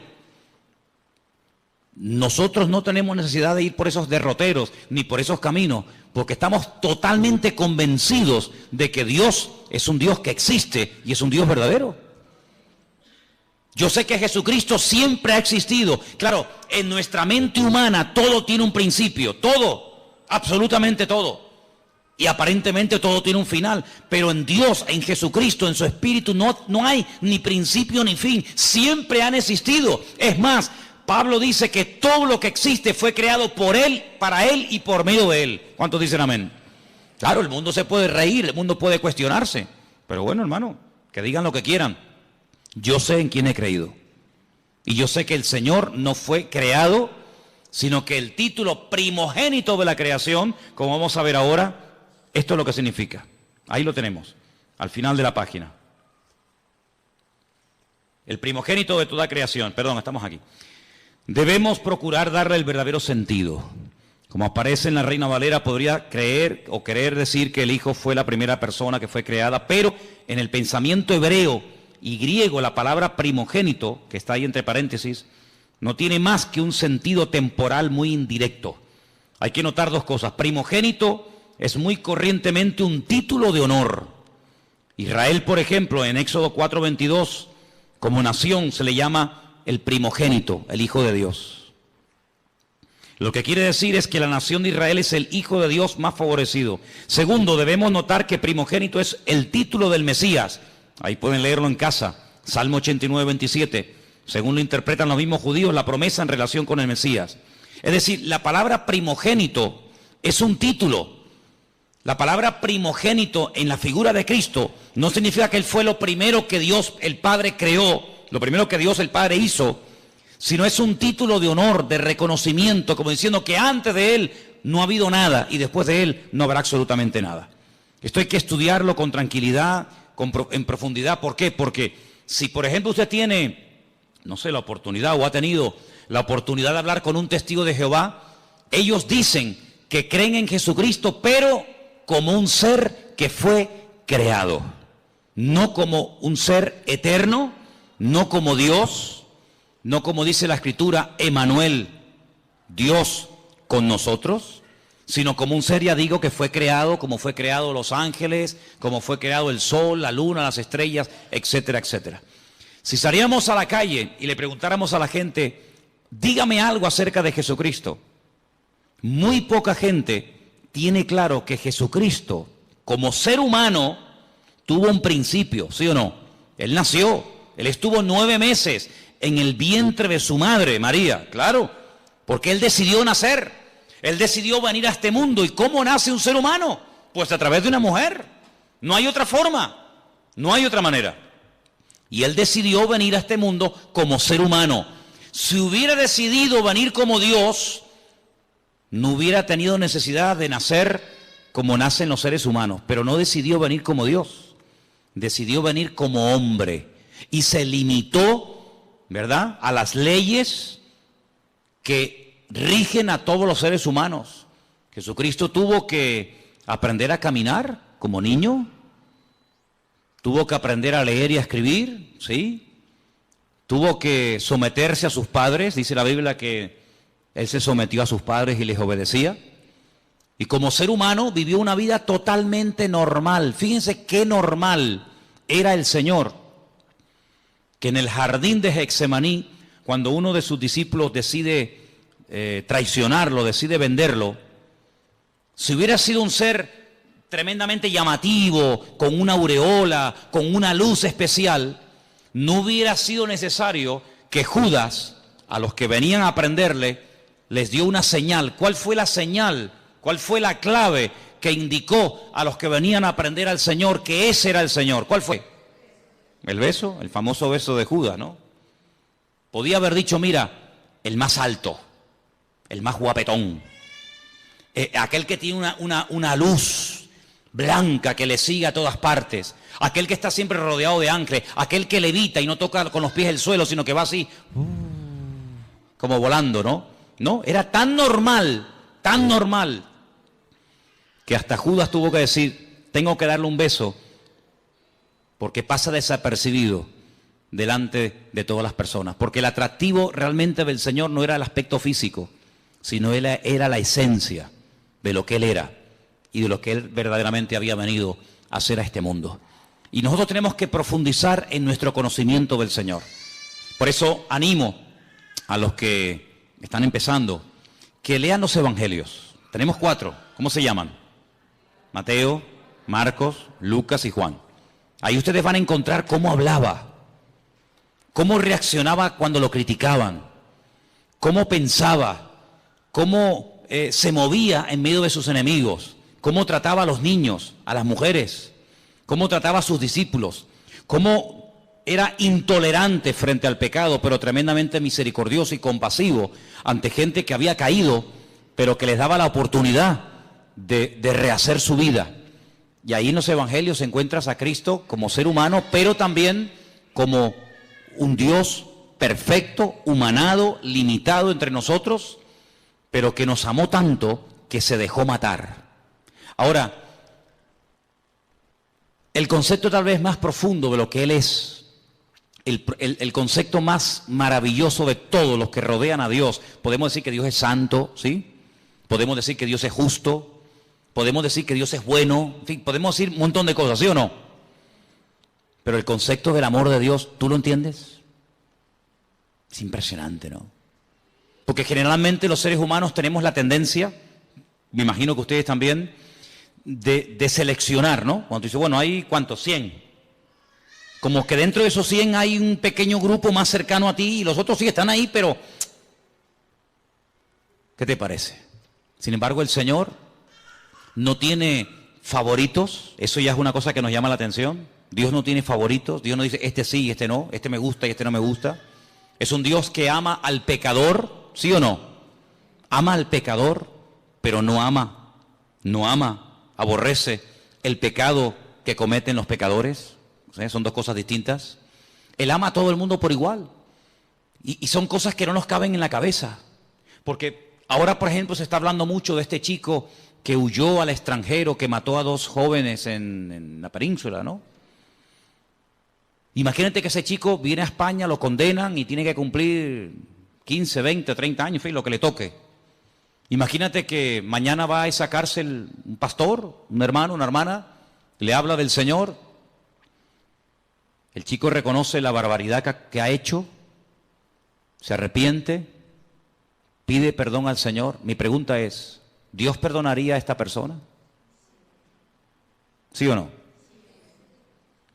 Nosotros no tenemos necesidad de ir por esos derroteros ni por esos caminos, porque estamos totalmente convencidos de que Dios es un Dios que existe y es un Dios verdadero. Yo sé que Jesucristo siempre ha existido. Claro, en nuestra mente humana todo tiene un principio, todo, absolutamente todo. Y aparentemente todo tiene un final, pero en Dios, en Jesucristo, en su Espíritu no hay ni principio ni fin, siempre han existido. Es más, Pablo dice que todo lo que existe fue creado por Él, para Él y por medio de Él. ¿Cuántos dicen amén? Claro, el mundo se puede reír, el mundo puede cuestionarse, pero bueno, hermano, que digan lo que quieran. Yo sé en quién he creído. Y yo sé que el Señor no fue creado, sino que el título primogénito de la creación, como vamos a ver ahora, esto es lo que significa. Ahí lo tenemos, al final de la página. El primogénito de toda creación. Perdón, estamos aquí. Debemos procurar darle el verdadero sentido. Como aparece en la Reina Valera, podría creer o querer decir que el Hijo fue la primera persona que fue creada, pero en el pensamiento hebreo y griego, la palabra primogénito, que está ahí entre paréntesis, no tiene más que un sentido temporal muy indirecto. Hay que notar 2 cosas. Primogénito es muy corrientemente un título de honor. Israel, por ejemplo, en Éxodo 4:22, como nación se le llama el primogénito, el Hijo de Dios. Lo que quiere decir es que la nación de Israel es el Hijo de Dios más favorecido. Segundo, debemos notar que primogénito es el título del Mesías. Ahí pueden leerlo en casa, Salmo 89:27. Según lo interpretan los mismos judíos, la promesa en relación con el Mesías. Es decir, la palabra primogénito es un título. La palabra primogénito en la figura de Cristo no significa que Él fue lo primero que Dios el Padre creó, lo primero que Dios el Padre hizo, sino es un título de honor, de reconocimiento, como diciendo que antes de Él no ha habido nada y después de Él no habrá absolutamente nada. Esto hay que estudiarlo con tranquilidad, en profundidad. ¿Por qué? Porque si, por ejemplo, usted tiene, no sé, la oportunidad o ha tenido la oportunidad de hablar con un testigo de Jehová, ellos dicen que creen en Jesucristo, pero como un ser que fue creado, no como un ser eterno, no como Dios, no como dice la Escritura, Emmanuel, Dios con nosotros, sino como un ser, ya digo, que fue creado, como fue creado los ángeles, como fue creado el sol, la luna, las estrellas, etcétera, etcétera. Si saliéramos a la calle y le preguntáramos a la gente, dígame algo acerca de Jesucristo, muy poca gente tiene claro que Jesucristo, como ser humano, tuvo un principio, ¿sí o no? Él nació, Él estuvo 9 meses en el vientre de su madre, María, claro, porque Él decidió nacer, Él decidió venir a este mundo. ¿Y cómo nace un ser humano? Pues a través de una mujer, no hay otra forma, no hay otra manera. Y Él decidió venir a este mundo como ser humano. Si hubiera decidido venir como Dios, no hubiera tenido necesidad de nacer como nacen los seres humanos, pero no decidió venir como Dios, decidió venir como hombre y se limitó, ¿verdad?, a las leyes que rigen a todos los seres humanos. Jesucristo tuvo que aprender a caminar como niño, tuvo que aprender a leer y a escribir, ¿sí? Tuvo que someterse a sus padres, dice la Biblia que Él se sometió a sus padres y les obedecía. Y como ser humano vivió una vida totalmente normal. Fíjense qué normal era el Señor, que en el jardín de Getsemaní, cuando uno de sus discípulos decide traicionarlo, decide venderlo, si hubiera sido un ser tremendamente llamativo, con una aureola, con una luz especial, no hubiera sido necesario que Judas, a los que venían a prenderle, les dio una señal. ¿Cuál fue la señal? ¿Cuál fue la clave que indicó a los que venían a prender al Señor que ese era el Señor? ¿Cuál fue? El beso, el famoso beso de Judas, ¿no? Podía haber dicho, mira, el más alto, el más guapetón, aquel que tiene una luz blanca que le sigue a todas partes, aquel que está siempre rodeado de ángeles, aquel que levita y no toca con los pies el suelo, sino que va así, como volando, ¿no? No, era tan normal, que hasta Judas tuvo que decir, tengo que darle un beso, porque pasa desapercibido delante de todas las personas, porque el atractivo realmente del Señor no era el aspecto físico, sino era la esencia de lo que Él era y de lo que Él verdaderamente había venido a hacer a este mundo. Y nosotros tenemos que profundizar en nuestro conocimiento del Señor. Por eso animo a los que están empezando que lean los evangelios. Tenemos 4, ¿cómo se llaman? Mateo, Marcos, Lucas y Juan. Ahí ustedes van a encontrar cómo hablaba, cómo reaccionaba cuando lo criticaban, cómo pensaba, cómo se movía en medio de sus enemigos, cómo trataba a los niños, a las mujeres, cómo trataba a sus discípulos, cómo era intolerante frente al pecado, pero tremendamente misericordioso y compasivo ante gente que había caído, pero que les daba la oportunidad de rehacer su vida. Y ahí en los evangelios encuentras a Cristo como ser humano, pero también como un Dios perfecto, humanado, limitado entre nosotros, pero que nos amó tanto que se dejó matar. Ahora, el concepto tal vez más profundo de lo que Él es, el concepto más maravilloso de todos los que rodean a Dios, podemos decir que Dios es santo, ¿sí? Podemos decir que Dios es justo, podemos decir que Dios es bueno, en fin, podemos decir un montón de cosas, ¿sí o no? Pero el concepto del amor de Dios, ¿tú lo entiendes? Es impresionante, ¿no? Porque generalmente los seres humanos tenemos la tendencia, me imagino que ustedes también, de seleccionar, ¿no? Cuando dice, bueno, hay ¿cuántos? 100. Como que dentro de esos 100 hay un pequeño grupo más cercano a ti y los otros sí están ahí, pero ¿qué te parece? Sin embargo, el Señor no tiene favoritos, eso ya es una cosa que nos llama la atención. Dios no tiene favoritos, Dios no dice este sí y este no, este me gusta y este no me gusta. Es un Dios que ama al pecador, ¿sí o no? Ama al pecador, pero no ama, aborrece el pecado que cometen los pecadores. ¿Sí? Son dos cosas distintas. Él ama a todo el mundo por igual. Y son cosas que no nos caben en la cabeza. Porque ahora, por ejemplo, se está hablando mucho de este chico que huyó al extranjero, que mató a 2 jóvenes en la península, ¿no? Imagínate que ese chico viene a España, lo condenan y tiene que cumplir 15, 20, 30 años, en fin, lo que le toque. Imagínate que mañana va a esa cárcel un pastor, un hermano, una hermana, le habla del Señor. El chico reconoce la barbaridad que ha hecho, se arrepiente, pide perdón al Señor. Mi pregunta es, ¿Dios perdonaría a esta persona? ¿Sí o no?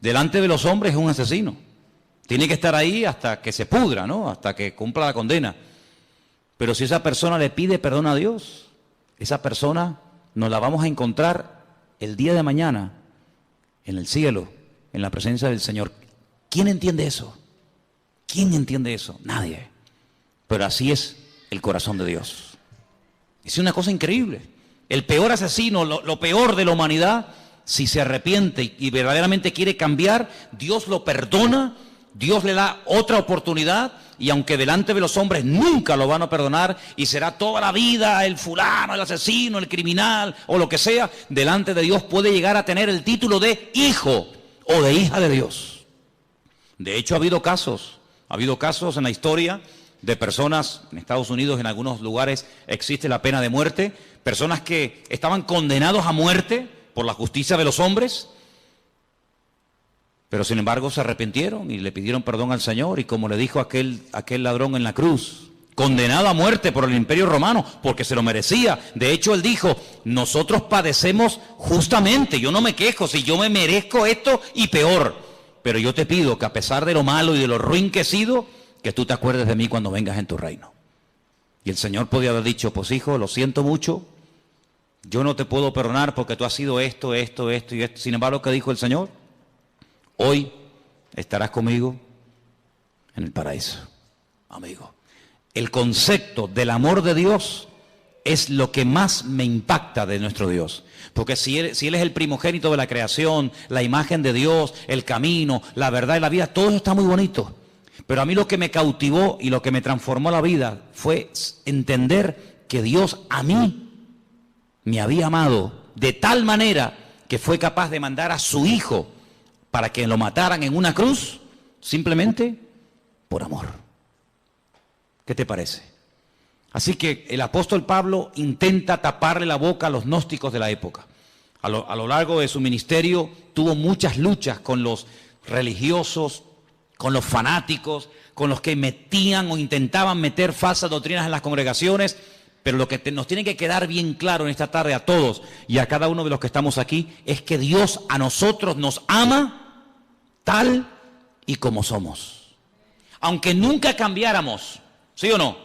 Delante de los hombres es un asesino. Tiene que estar ahí hasta que se pudra, ¿no? Hasta que cumpla la condena. Pero si esa persona le pide perdón a Dios, esa persona nos la vamos a encontrar el día de mañana en el cielo, en la presencia del Señor. ¿Quién entiende eso? ¿Quién entiende eso? Nadie. Pero así es el corazón de Dios. Es una cosa increíble. el peor asesino, lo peor de la humanidad, si se arrepiente y verdaderamente quiere cambiar, Dios lo perdona, Dios le da otra oportunidad, y aunque delante de los hombres nunca lo van a perdonar y será toda la vida el fulano, el asesino, el criminal o lo que sea, delante de Dios puede llegar a tener el título de hijo o de hija de Dios. De hecho, ha habido casos en la historia de personas, en Estados Unidos, en algunos lugares existe la pena de muerte, personas que estaban condenados a muerte por la justicia de los hombres, pero sin embargo se arrepintieron y le pidieron perdón al Señor, y como le dijo aquel ladrón en la cruz, condenado a muerte por el Imperio Romano, porque se lo merecía. De hecho, él dijo, nosotros padecemos justamente, yo no me quejo, si yo me merezco esto y peor, pero yo te pido que a pesar de lo malo y de lo ruin que he sido, que tú te acuerdes de mí cuando vengas en tu reino. Y el Señor podía haber dicho, pues hijo, lo siento mucho, yo no te puedo perdonar porque tú has sido esto y esto. Sin embargo, ¿qué dijo el Señor? Hoy estarás conmigo en el paraíso, amigo. El concepto del amor de Dios es lo que más me impacta de nuestro Dios. Porque si él es el primogénito de la creación, la imagen de Dios, el camino, la verdad y la vida, todo eso está muy bonito. Pero a mí lo que me cautivó y lo que me transformó la vida fue entender que Dios a mí me había amado de tal manera que fue capaz de mandar a su Hijo para que lo mataran en una cruz, simplemente por amor. ¿Qué te parece? Así que el apóstol Pablo intenta taparle la boca a los gnósticos de la época. A lo largo de su ministerio tuvo muchas luchas con los religiosos, con los fanáticos, con los que metían o intentaban meter falsas doctrinas en las congregaciones. Pero lo que nos tiene que quedar bien claro en esta tarde a todos y a cada uno de los que estamos aquí es que Dios a nosotros nos ama tal y como somos. Aunque nunca cambiáramos, ¿sí o no?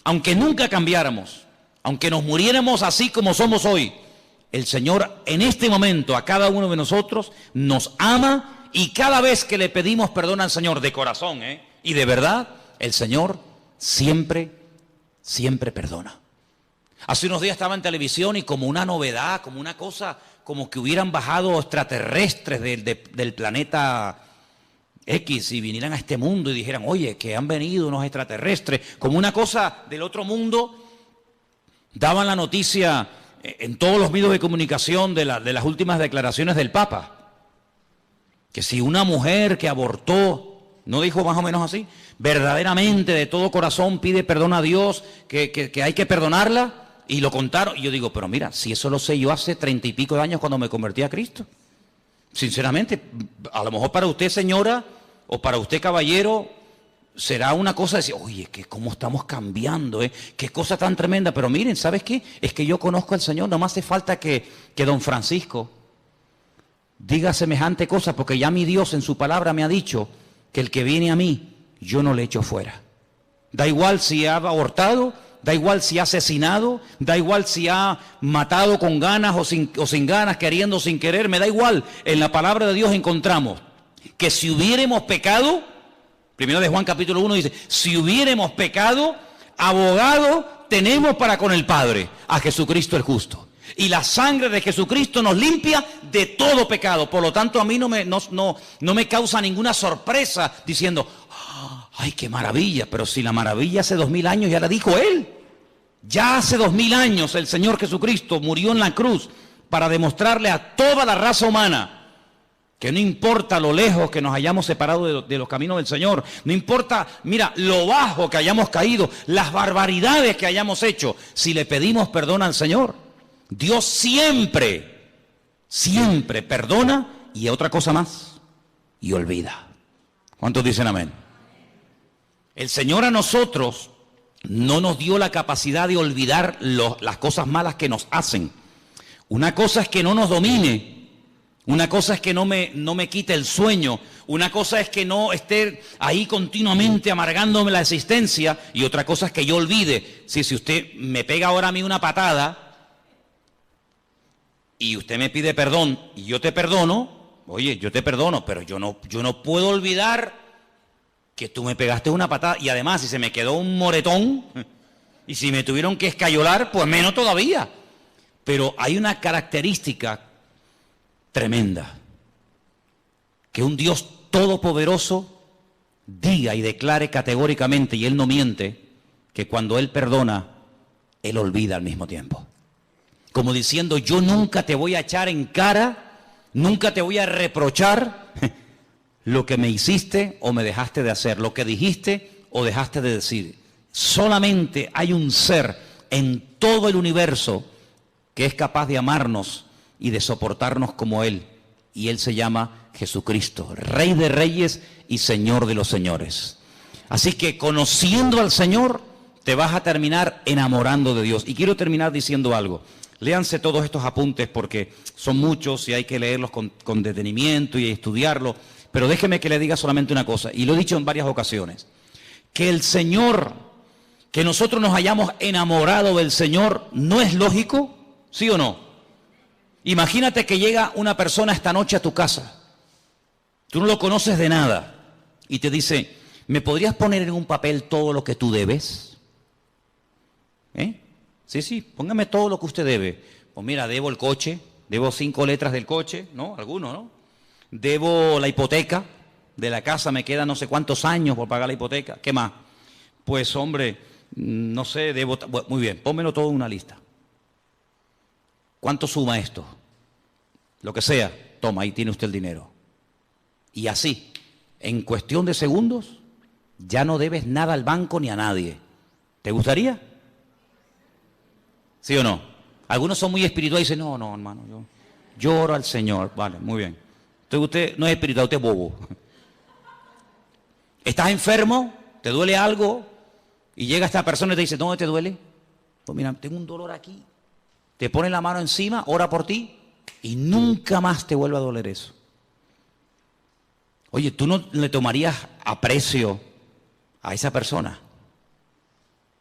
Aunque nunca cambiáramos, aunque nos muriéramos así como somos hoy, el Señor en este momento a cada uno de nosotros nos ama, y cada vez que le pedimos perdón al Señor de corazón y de verdad, el Señor siempre perdona. Hace unos días estaba en televisión y como una novedad, como una cosa, como que hubieran bajado extraterrestres del planeta X y vinieran a este mundo y dijeran, oye, que han venido unos extraterrestres, como una cosa del otro mundo. Daban la noticia en todos los medios de comunicación de las últimas declaraciones del Papa, que si una mujer que abortó, ¿no dijo más o menos así? Verdaderamente de todo corazón pide perdón a Dios, que hay que perdonarla, y lo contaron. Y yo digo, pero mira, si eso lo sé yo hace 30 y pico de años cuando me convertí a Cristo. Sinceramente, a lo mejor para usted, señora, o para usted, caballero, será una cosa de decir, oye, que cómo estamos cambiando, qué cosa tan tremenda. Pero miren, ¿sabes qué? Es que yo conozco al Señor, no me hace falta que don Francisco diga semejante cosa, porque ya mi Dios en su palabra me ha dicho que el que viene a mí, yo no le echo fuera. Da igual si ha abortado, da igual si ha asesinado, da igual si ha matado con ganas o sin ganas, queriendo, sin querer, me da igual. En la palabra de Dios encontramos que si hubiéramos pecado, primero de Juan capítulo 1 dice, si hubiéramos pecado, abogado tenemos para con el Padre, a Jesucristo el justo. Y la sangre de Jesucristo nos limpia de todo pecado. Por lo tanto, a mí no me causa ninguna sorpresa diciendo, ¡ay, qué maravilla! Pero si la maravilla hace 2000 años ya la dijo Él. Ya hace 2000 años el Señor Jesucristo murió en la cruz para demostrarle a toda la raza humana que no importa lo lejos que nos hayamos separado de los caminos del Señor, no importa, mira, lo bajo que hayamos caído, las barbaridades que hayamos hecho, si le pedimos perdón al Señor, Dios siempre perdona, y otra cosa más, y olvida. ¿Cuántos dicen amén? El Señor a nosotros no nos dio la capacidad de olvidar las cosas malas que nos hacen. Una cosa es que no nos domine, una cosa es que no me quite el sueño, una cosa es que no esté ahí continuamente amargándome la existencia, y otra cosa es que yo olvide. Si usted me pega ahora a mí una patada y usted me pide perdón y yo te perdono, oye, yo te perdono, pero yo no puedo olvidar que tú me pegaste una patada, y además si se me quedó un moretón y si me tuvieron que escayolar, pues menos todavía. Pero hay una característica tremenda, que un Dios todopoderoso diga y declare categóricamente, y Él no miente, que cuando Él perdona, Él olvida al mismo tiempo. Como diciendo, yo nunca te voy a echar en cara, nunca te voy a reprochar lo que me hiciste o me dejaste de hacer, lo que dijiste o dejaste de decir. Solamente hay un ser en todo el universo que es capaz de amarnos y de soportarnos como Él. Y Él se llama Jesucristo, Rey de Reyes y Señor de los Señores. Así que conociendo al Señor, te vas a terminar enamorando de Dios. Y quiero terminar diciendo algo. Léanse todos estos apuntes porque son muchos y hay que leerlos con detenimiento y estudiarlos. Pero déjeme que le diga solamente una cosa, y lo he dicho en varias ocasiones. Que el Señor, que nosotros nos hayamos enamorado del Señor, ¿no es lógico? ¿Sí o no? Imagínate que llega una persona esta noche a tu casa. Tú no lo conoces de nada. Y te dice, ¿me podrías poner en un papel todo lo que tú debes? Sí, póngame todo lo que usted debe. Pues mira, debo el coche, debo 5 letras del coche, ¿no? Alguno, ¿no? Debo la hipoteca de la casa, me quedan no sé cuántos años por pagar la hipoteca. ¿Qué más? Pues hombre, no sé, debo... Bueno, muy bien, pónmelo todo en una lista. ¿Cuánto suma esto? Lo que sea, toma, ahí tiene usted el dinero. Y así, en cuestión de segundos, ya no debes nada al banco ni a nadie. ¿Te gustaría? ¿Sí o no? Algunos son muy espirituales y dicen, no, hermano, yo oro al Señor. Vale, muy bien. Entonces usted no es espiritual, usted es bobo. ¿Estás enfermo? ¿Te duele algo? Y llega esta persona y te dice, ¿dónde te duele? Pues mira, tengo un dolor aquí. Te pone la mano encima, ora por ti y nunca más te vuelve a doler eso. Oye, ¿tú no le tomarías aprecio a esa persona?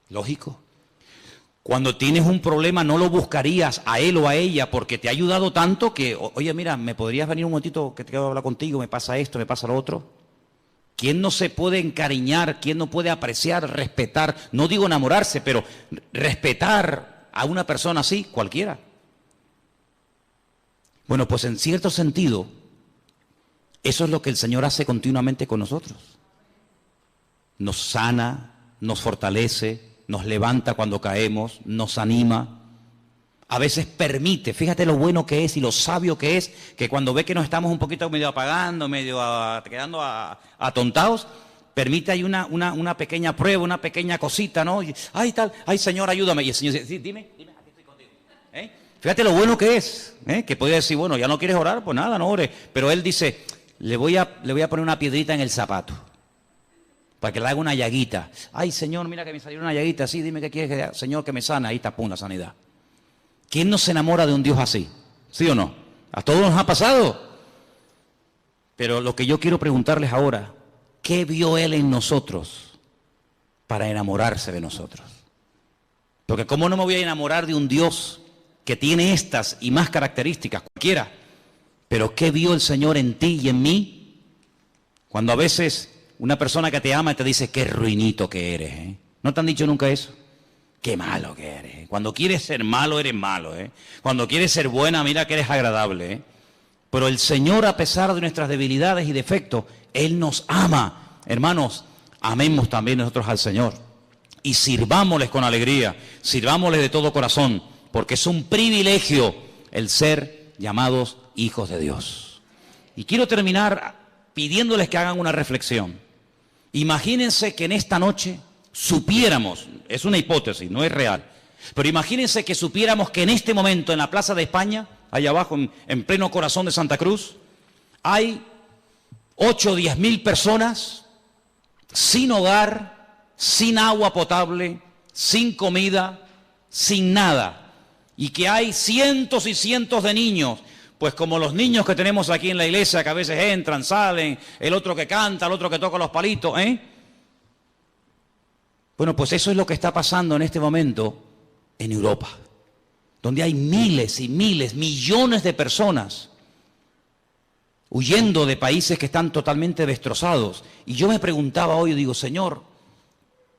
Lógico. Cuando tienes un problema no lo buscarías a él o a ella porque te ha ayudado tanto que, oye, mira, ¿me podrías venir un momentito que te quiero hablar contigo? Me pasa esto, me pasa lo otro. ¿Quién no se puede encariñar? ¿Quién no puede apreciar, respetar? No digo enamorarse, pero respetar a una persona así, cualquiera. Bueno, pues en cierto sentido, eso es lo que el Señor hace continuamente con nosotros. Nos sana, nos fortalece, nos levanta cuando caemos, nos anima. A veces permite, fíjate lo bueno que es y lo sabio que es, que cuando ve que nos estamos un poquito medio apagando, quedando atontados, permite ahí una pequeña prueba, una pequeña cosita, ¿no? Y, ay Señor, ayúdame. Y el Señor dice, sí, dime, aquí estoy contigo. Fíjate lo bueno que es, que podría decir, bueno, ya no quieres orar, pues nada, no ores. Pero Él dice, le voy a poner una piedrita en el zapato, para que le haga una llaguita. Ay Señor, mira que me salió una llaguita, sí, dime qué quieres que haga. Señor, que me sana, ahí está, pum, la sanidad. ¿Quién no se enamora de un Dios así? ¿Sí o no? A todos nos ha pasado. Pero lo que yo quiero preguntarles ahora, ¿qué vio Él en nosotros para enamorarse de nosotros? Porque ¿cómo no me voy a enamorar de un Dios que tiene estas y más características, cualquiera? Pero ¿qué vio el Señor en ti y en mí? Cuando a veces una persona que te ama te dice, qué ruinito que eres, ¿No te han dicho nunca eso? Qué malo que eres. Cuando quieres ser malo, eres malo, Cuando quieres ser buena, mira que eres agradable, Pero el Señor, a pesar de nuestras debilidades y defectos, Él nos ama. Hermanos, amemos también nosotros al Señor. Y sirvámosles con alegría, sirvámosles de todo corazón, porque es un privilegio el ser llamados hijos de Dios. Y quiero terminar pidiéndoles que hagan una reflexión. Imagínense que en esta noche supiéramos, es una hipótesis, no es real, pero imagínense que supiéramos que en este momento en la Plaza de España, allá abajo en pleno corazón de Santa Cruz, hay 8 o 10 mil personas sin hogar, sin agua potable, sin comida, sin nada, y que hay cientos y cientos de niños, pues como los niños que tenemos aquí en la iglesia, que a veces entran, salen, el otro que canta, el otro que toca los palitos, Bueno, pues eso es lo que está pasando en este momento en Europa, donde hay miles y miles, millones de personas huyendo de países que están totalmente destrozados. Y yo me preguntaba hoy, digo, Señor,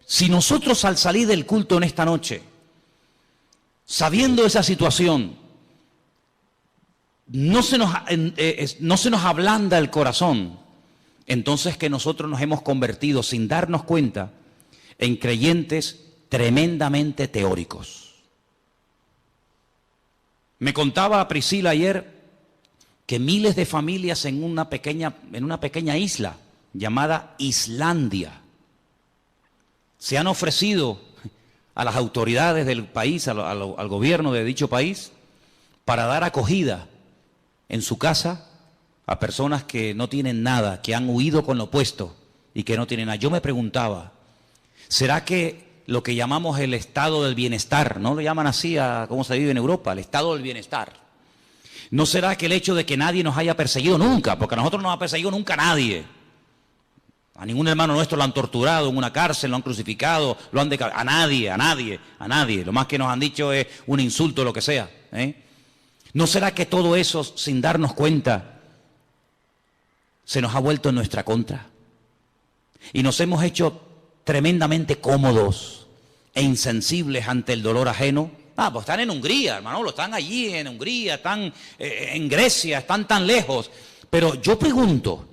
si nosotros al salir del culto en esta noche sabiendo esa situación, no se nos ablanda el corazón, entonces que nosotros nos hemos convertido sin darnos cuenta en creyentes tremendamente teóricos. Me contaba Priscila ayer que miles de familias en una pequeña isla llamada Islandia se han ofrecido a las autoridades del país, al gobierno de dicho país, para dar acogida en su casa a personas que no tienen nada, que han huido con lo opuesto y que no tienen nada. Yo me preguntaba, ¿será que lo que llamamos el estado del bienestar, no lo llaman así a cómo se vive en Europa, el estado del bienestar, no será que el hecho de que nadie nos haya perseguido nunca, porque a nosotros no nos ha perseguido nunca nadie, a ningún hermano nuestro lo han torturado en una cárcel, lo han crucificado, lo han decapitado, a nadie, lo más que nos han dicho es un insulto, lo que sea, ¿no será que todo eso, sin darnos cuenta, se nos ha vuelto en nuestra contra? Y nos hemos hecho tremendamente cómodos e insensibles ante el dolor ajeno. Pues están en Hungría, hermano, están allí en Hungría, están en Grecia, están tan lejos. Pero yo pregunto,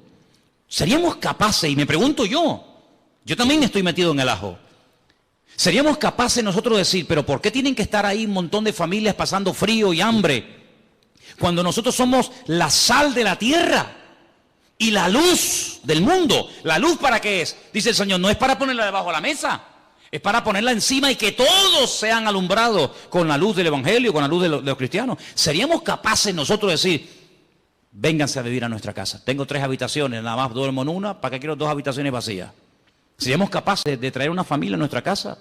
¿seríamos capaces, y me pregunto yo también estoy metido en el ajo, ¿seríamos capaces nosotros de decir, pero ¿por qué tienen que estar ahí un montón de familias pasando frío y hambre, cuando nosotros somos la sal de la tierra y la luz del mundo? ¿La luz para qué es? Dice el Señor, no es para ponerla debajo de la mesa, es para ponerla encima y que todos sean alumbrados con la luz del Evangelio, con la luz de los cristianos. ¿Seríamos capaces nosotros de decir, vénganse a vivir a nuestra casa? Tengo 3 habitaciones, nada más duermo en una, ¿para qué quiero 2 habitaciones vacías? ¿Seríamos capaces de traer una familia a nuestra casa?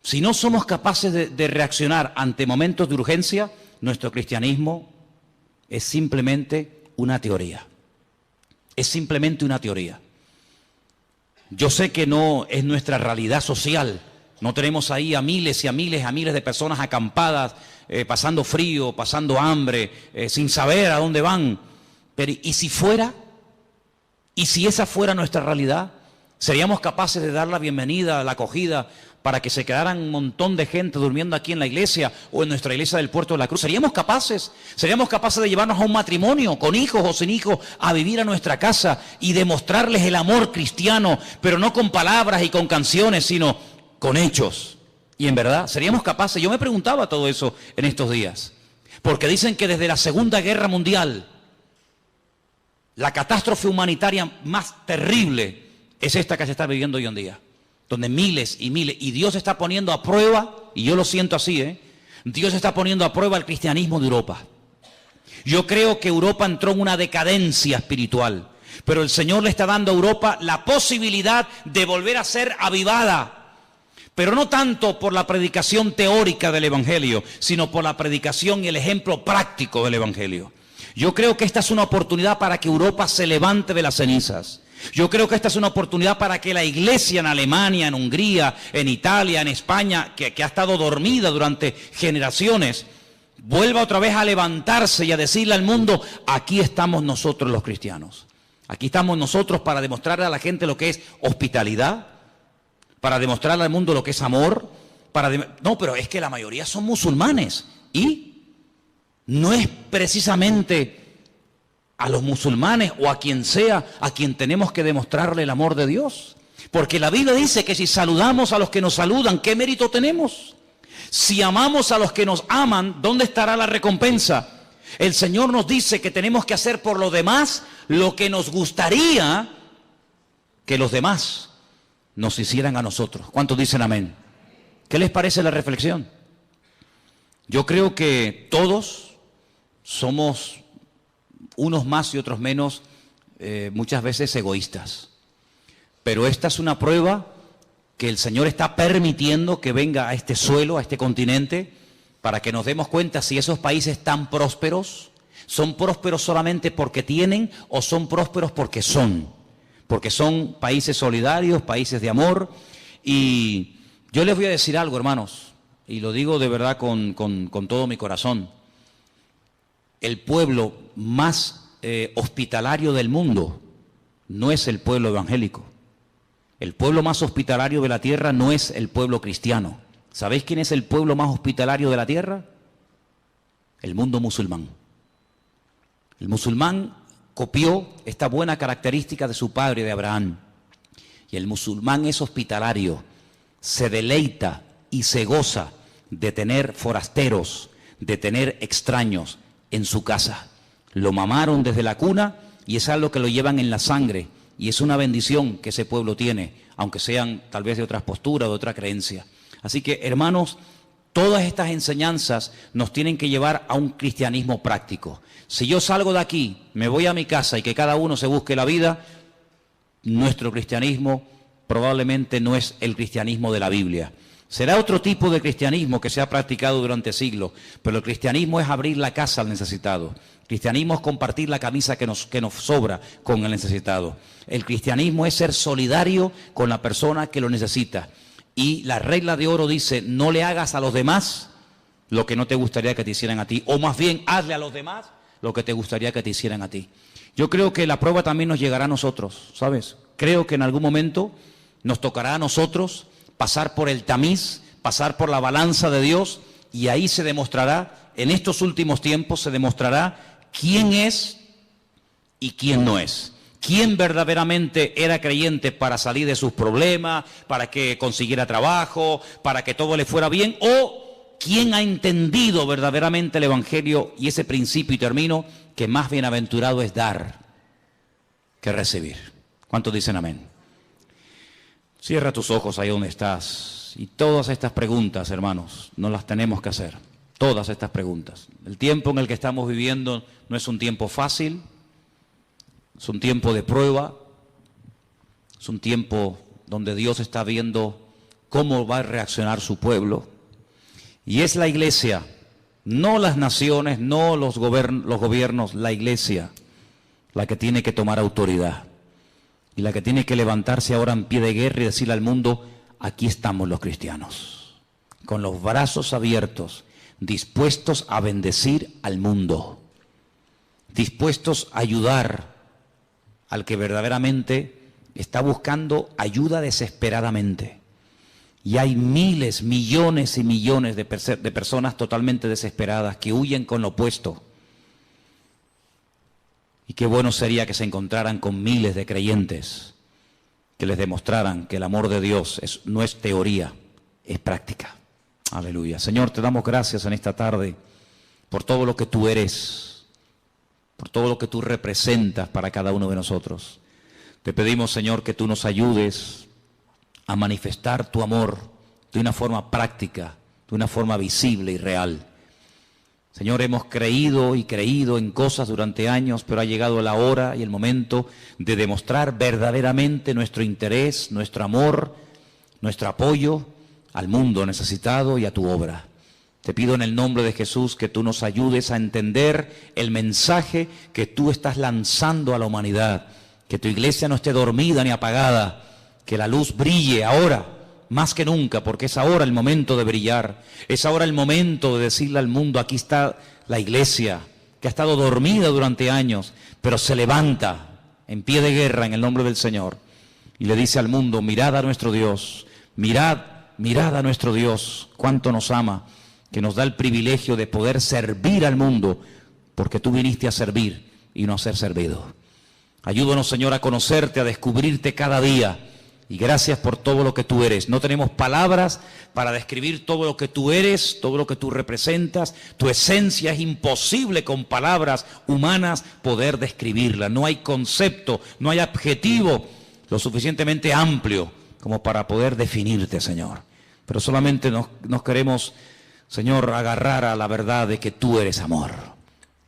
Si no somos capaces de reaccionar ante momentos de urgencia, nuestro cristianismo es simplemente una teoría. Es simplemente una teoría. Yo sé que no es nuestra realidad social. No tenemos ahí a miles y a miles de personas acampadas, pasando frío, pasando hambre, sin saber a dónde van. Pero ¿y si fuera? ¿Y si esa fuera nuestra realidad? ¿Seríamos capaces de dar la bienvenida, la acogida, para que se quedaran un montón de gente durmiendo aquí en la iglesia o en nuestra iglesia del Puerto de la Cruz? ¿Seríamos capaces? ¿Seríamos capaces de llevarnos a un matrimonio, con hijos o sin hijos, a vivir a nuestra casa y demostrarles el amor cristiano, pero no con palabras y con canciones, sino con hechos? Y en verdad, ¿seríamos capaces? Yo me preguntaba todo eso en estos días, porque dicen que desde la Segunda Guerra Mundial, la catástrofe humanitaria más terrible es esta que se está viviendo hoy en día, donde miles y miles, y Dios está poniendo a prueba, y yo lo siento así, Dios está poniendo a prueba el cristianismo de Europa. Yo creo que Europa entró en una decadencia espiritual, pero el Señor le está dando a Europa la posibilidad de volver a ser avivada, pero no tanto por la predicación teórica del Evangelio, sino por la predicación y el ejemplo práctico del Evangelio. Yo creo que esta es una oportunidad para que Europa se levante de las cenizas. Yo creo que esta es una oportunidad para que la iglesia en Alemania, en Hungría, en Italia, en España, que ha estado dormida durante generaciones, vuelva otra vez a levantarse y a decirle al mundo, aquí estamos nosotros los cristianos. Aquí estamos nosotros para demostrarle a la gente lo que es hospitalidad, para demostrarle al mundo lo que es amor. No, pero es que la mayoría son musulmanes y no es precisamente a los musulmanes o a quien sea a quien tenemos que demostrarle el amor de Dios. Porque la Biblia dice que si saludamos a los que nos saludan, ¿qué mérito tenemos? Si amamos a los que nos aman, ¿dónde estará la recompensa? El Señor nos dice que tenemos que hacer por los demás lo que nos gustaría que los demás nos hicieran a nosotros. ¿Cuántos dicen amén? ¿Qué les parece la reflexión? Yo creo que todos somos, unos más y otros menos, muchas veces egoístas. Pero esta es una prueba que el Señor está permitiendo que venga a este suelo, a este continente, para que nos demos cuenta si esos países tan prósperos, ¿son prósperos solamente porque tienen o son prósperos porque son? Porque son países solidarios, países de amor. Y yo les voy a decir algo, hermanos, y lo digo de verdad con todo mi corazón. El pueblo más hospitalario del mundo no es el pueblo evangélico. El pueblo más hospitalario de la tierra no es el pueblo cristiano, ¿Sabéis quién es el pueblo más hospitalario de la tierra? El mundo musulmán. El musulmán copió esta buena característica de su padre, de Abraham. Y el musulmán es hospitalario, se deleita y se goza de tener forasteros, de tener extraños en su casa. Lo mamaron desde la cuna y es algo que lo llevan en la sangre. Y es una bendición que ese pueblo tiene, aunque sean tal vez de otras posturas, de otra creencia. Así que, hermanos, todas estas enseñanzas nos tienen que llevar a un cristianismo práctico. Si yo salgo de aquí, me voy a mi casa y que cada uno se busque la vida, nuestro cristianismo probablemente no es el cristianismo de la Biblia. Será otro tipo de cristianismo que se ha practicado durante siglos, pero el cristianismo es abrir la casa al necesitado. El cristianismo es compartir la camisa que nos sobra con el necesitado. El cristianismo es ser solidario con la persona que lo necesita. Y la regla de oro dice, no le hagas a los demás lo que no te gustaría que te hicieran a ti, o más bien, hazle a los demás lo que te gustaría que te hicieran a ti. Yo creo que la prueba también nos llegará a nosotros, ¿sabes? Creo que en algún momento nos tocará a nosotros pasar por el tamiz, pasar por la balanza de Dios, y ahí se demostrará, en estos últimos tiempos se demostrará quién es y quién no es. ¿Quién verdaderamente era creyente para salir de sus problemas, para que consiguiera trabajo, para que todo le fuera bien? ¿O quién ha entendido verdaderamente el Evangelio y ese principio, y termino, que más bienaventurado es dar que recibir? ¿Cuántos dicen amén? Cierra tus ojos ahí donde estás. Y todas estas preguntas, hermanos, nos las tenemos que hacer. Todas estas preguntas. El tiempo en el que estamos viviendo no es un tiempo fácil. Es un tiempo de prueba, es un tiempo donde Dios está viendo cómo va a reaccionar su pueblo. Y es la iglesia, no las naciones, no los gobiernos, la iglesia, la que tiene que tomar autoridad. Y la que tiene que levantarse ahora en pie de guerra y decirle al mundo, aquí estamos los cristianos, con los brazos abiertos, dispuestos a bendecir al mundo, dispuestos a ayudar al que verdaderamente está buscando ayuda desesperadamente. Y hay miles, millones y millones de personas totalmente desesperadas que huyen con lo opuesto. Y qué bueno sería que se encontraran con miles de creyentes que les demostraran que el amor de Dios no es teoría, es práctica. Aleluya. Señor, te damos gracias en esta tarde por todo lo que tú eres, por todo lo que tú representas para cada uno de nosotros. Te pedimos, Señor, que tú nos ayudes a manifestar tu amor de una forma práctica, de una forma visible y real. Señor, hemos creído y creído en cosas durante años, pero ha llegado la hora y el momento de demostrar verdaderamente nuestro interés, nuestro amor, nuestro apoyo al mundo necesitado y a tu obra. Te pido en el nombre de Jesús que tú nos ayudes a entender el mensaje que tú estás lanzando a la humanidad, que tu iglesia no esté dormida ni apagada, que la luz brille ahora, más que nunca, porque es ahora el momento de brillar, es ahora el momento de decirle al mundo, aquí está la iglesia, que ha estado dormida durante años, pero se levanta en pie de guerra en el nombre del Señor, y le dice al mundo, mirad a nuestro Dios, mirad a nuestro Dios, cuánto nos ama, que nos da el privilegio de poder servir al mundo, porque tú viniste a servir y no a ser servido. Ayúdanos, Señor, a conocerte, a descubrirte cada día, y gracias por todo lo que tú eres. No tenemos palabras para describir todo lo que tú eres, todo lo que tú representas. Tu esencia es imposible con palabras humanas poder describirla. No hay concepto, no hay adjetivo lo suficientemente amplio como para poder definirte, Señor. Pero solamente nos queremos, Señor, agarrar a la verdad de que tú eres amor.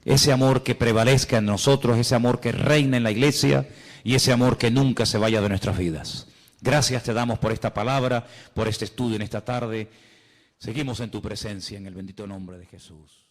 Ese amor que prevalezca en nosotros, ese amor que reina en la iglesia y ese amor que nunca se vaya de nuestras vidas. Gracias te damos por esta palabra, por este estudio en esta tarde. Seguimos en tu presencia en el bendito nombre de Jesús.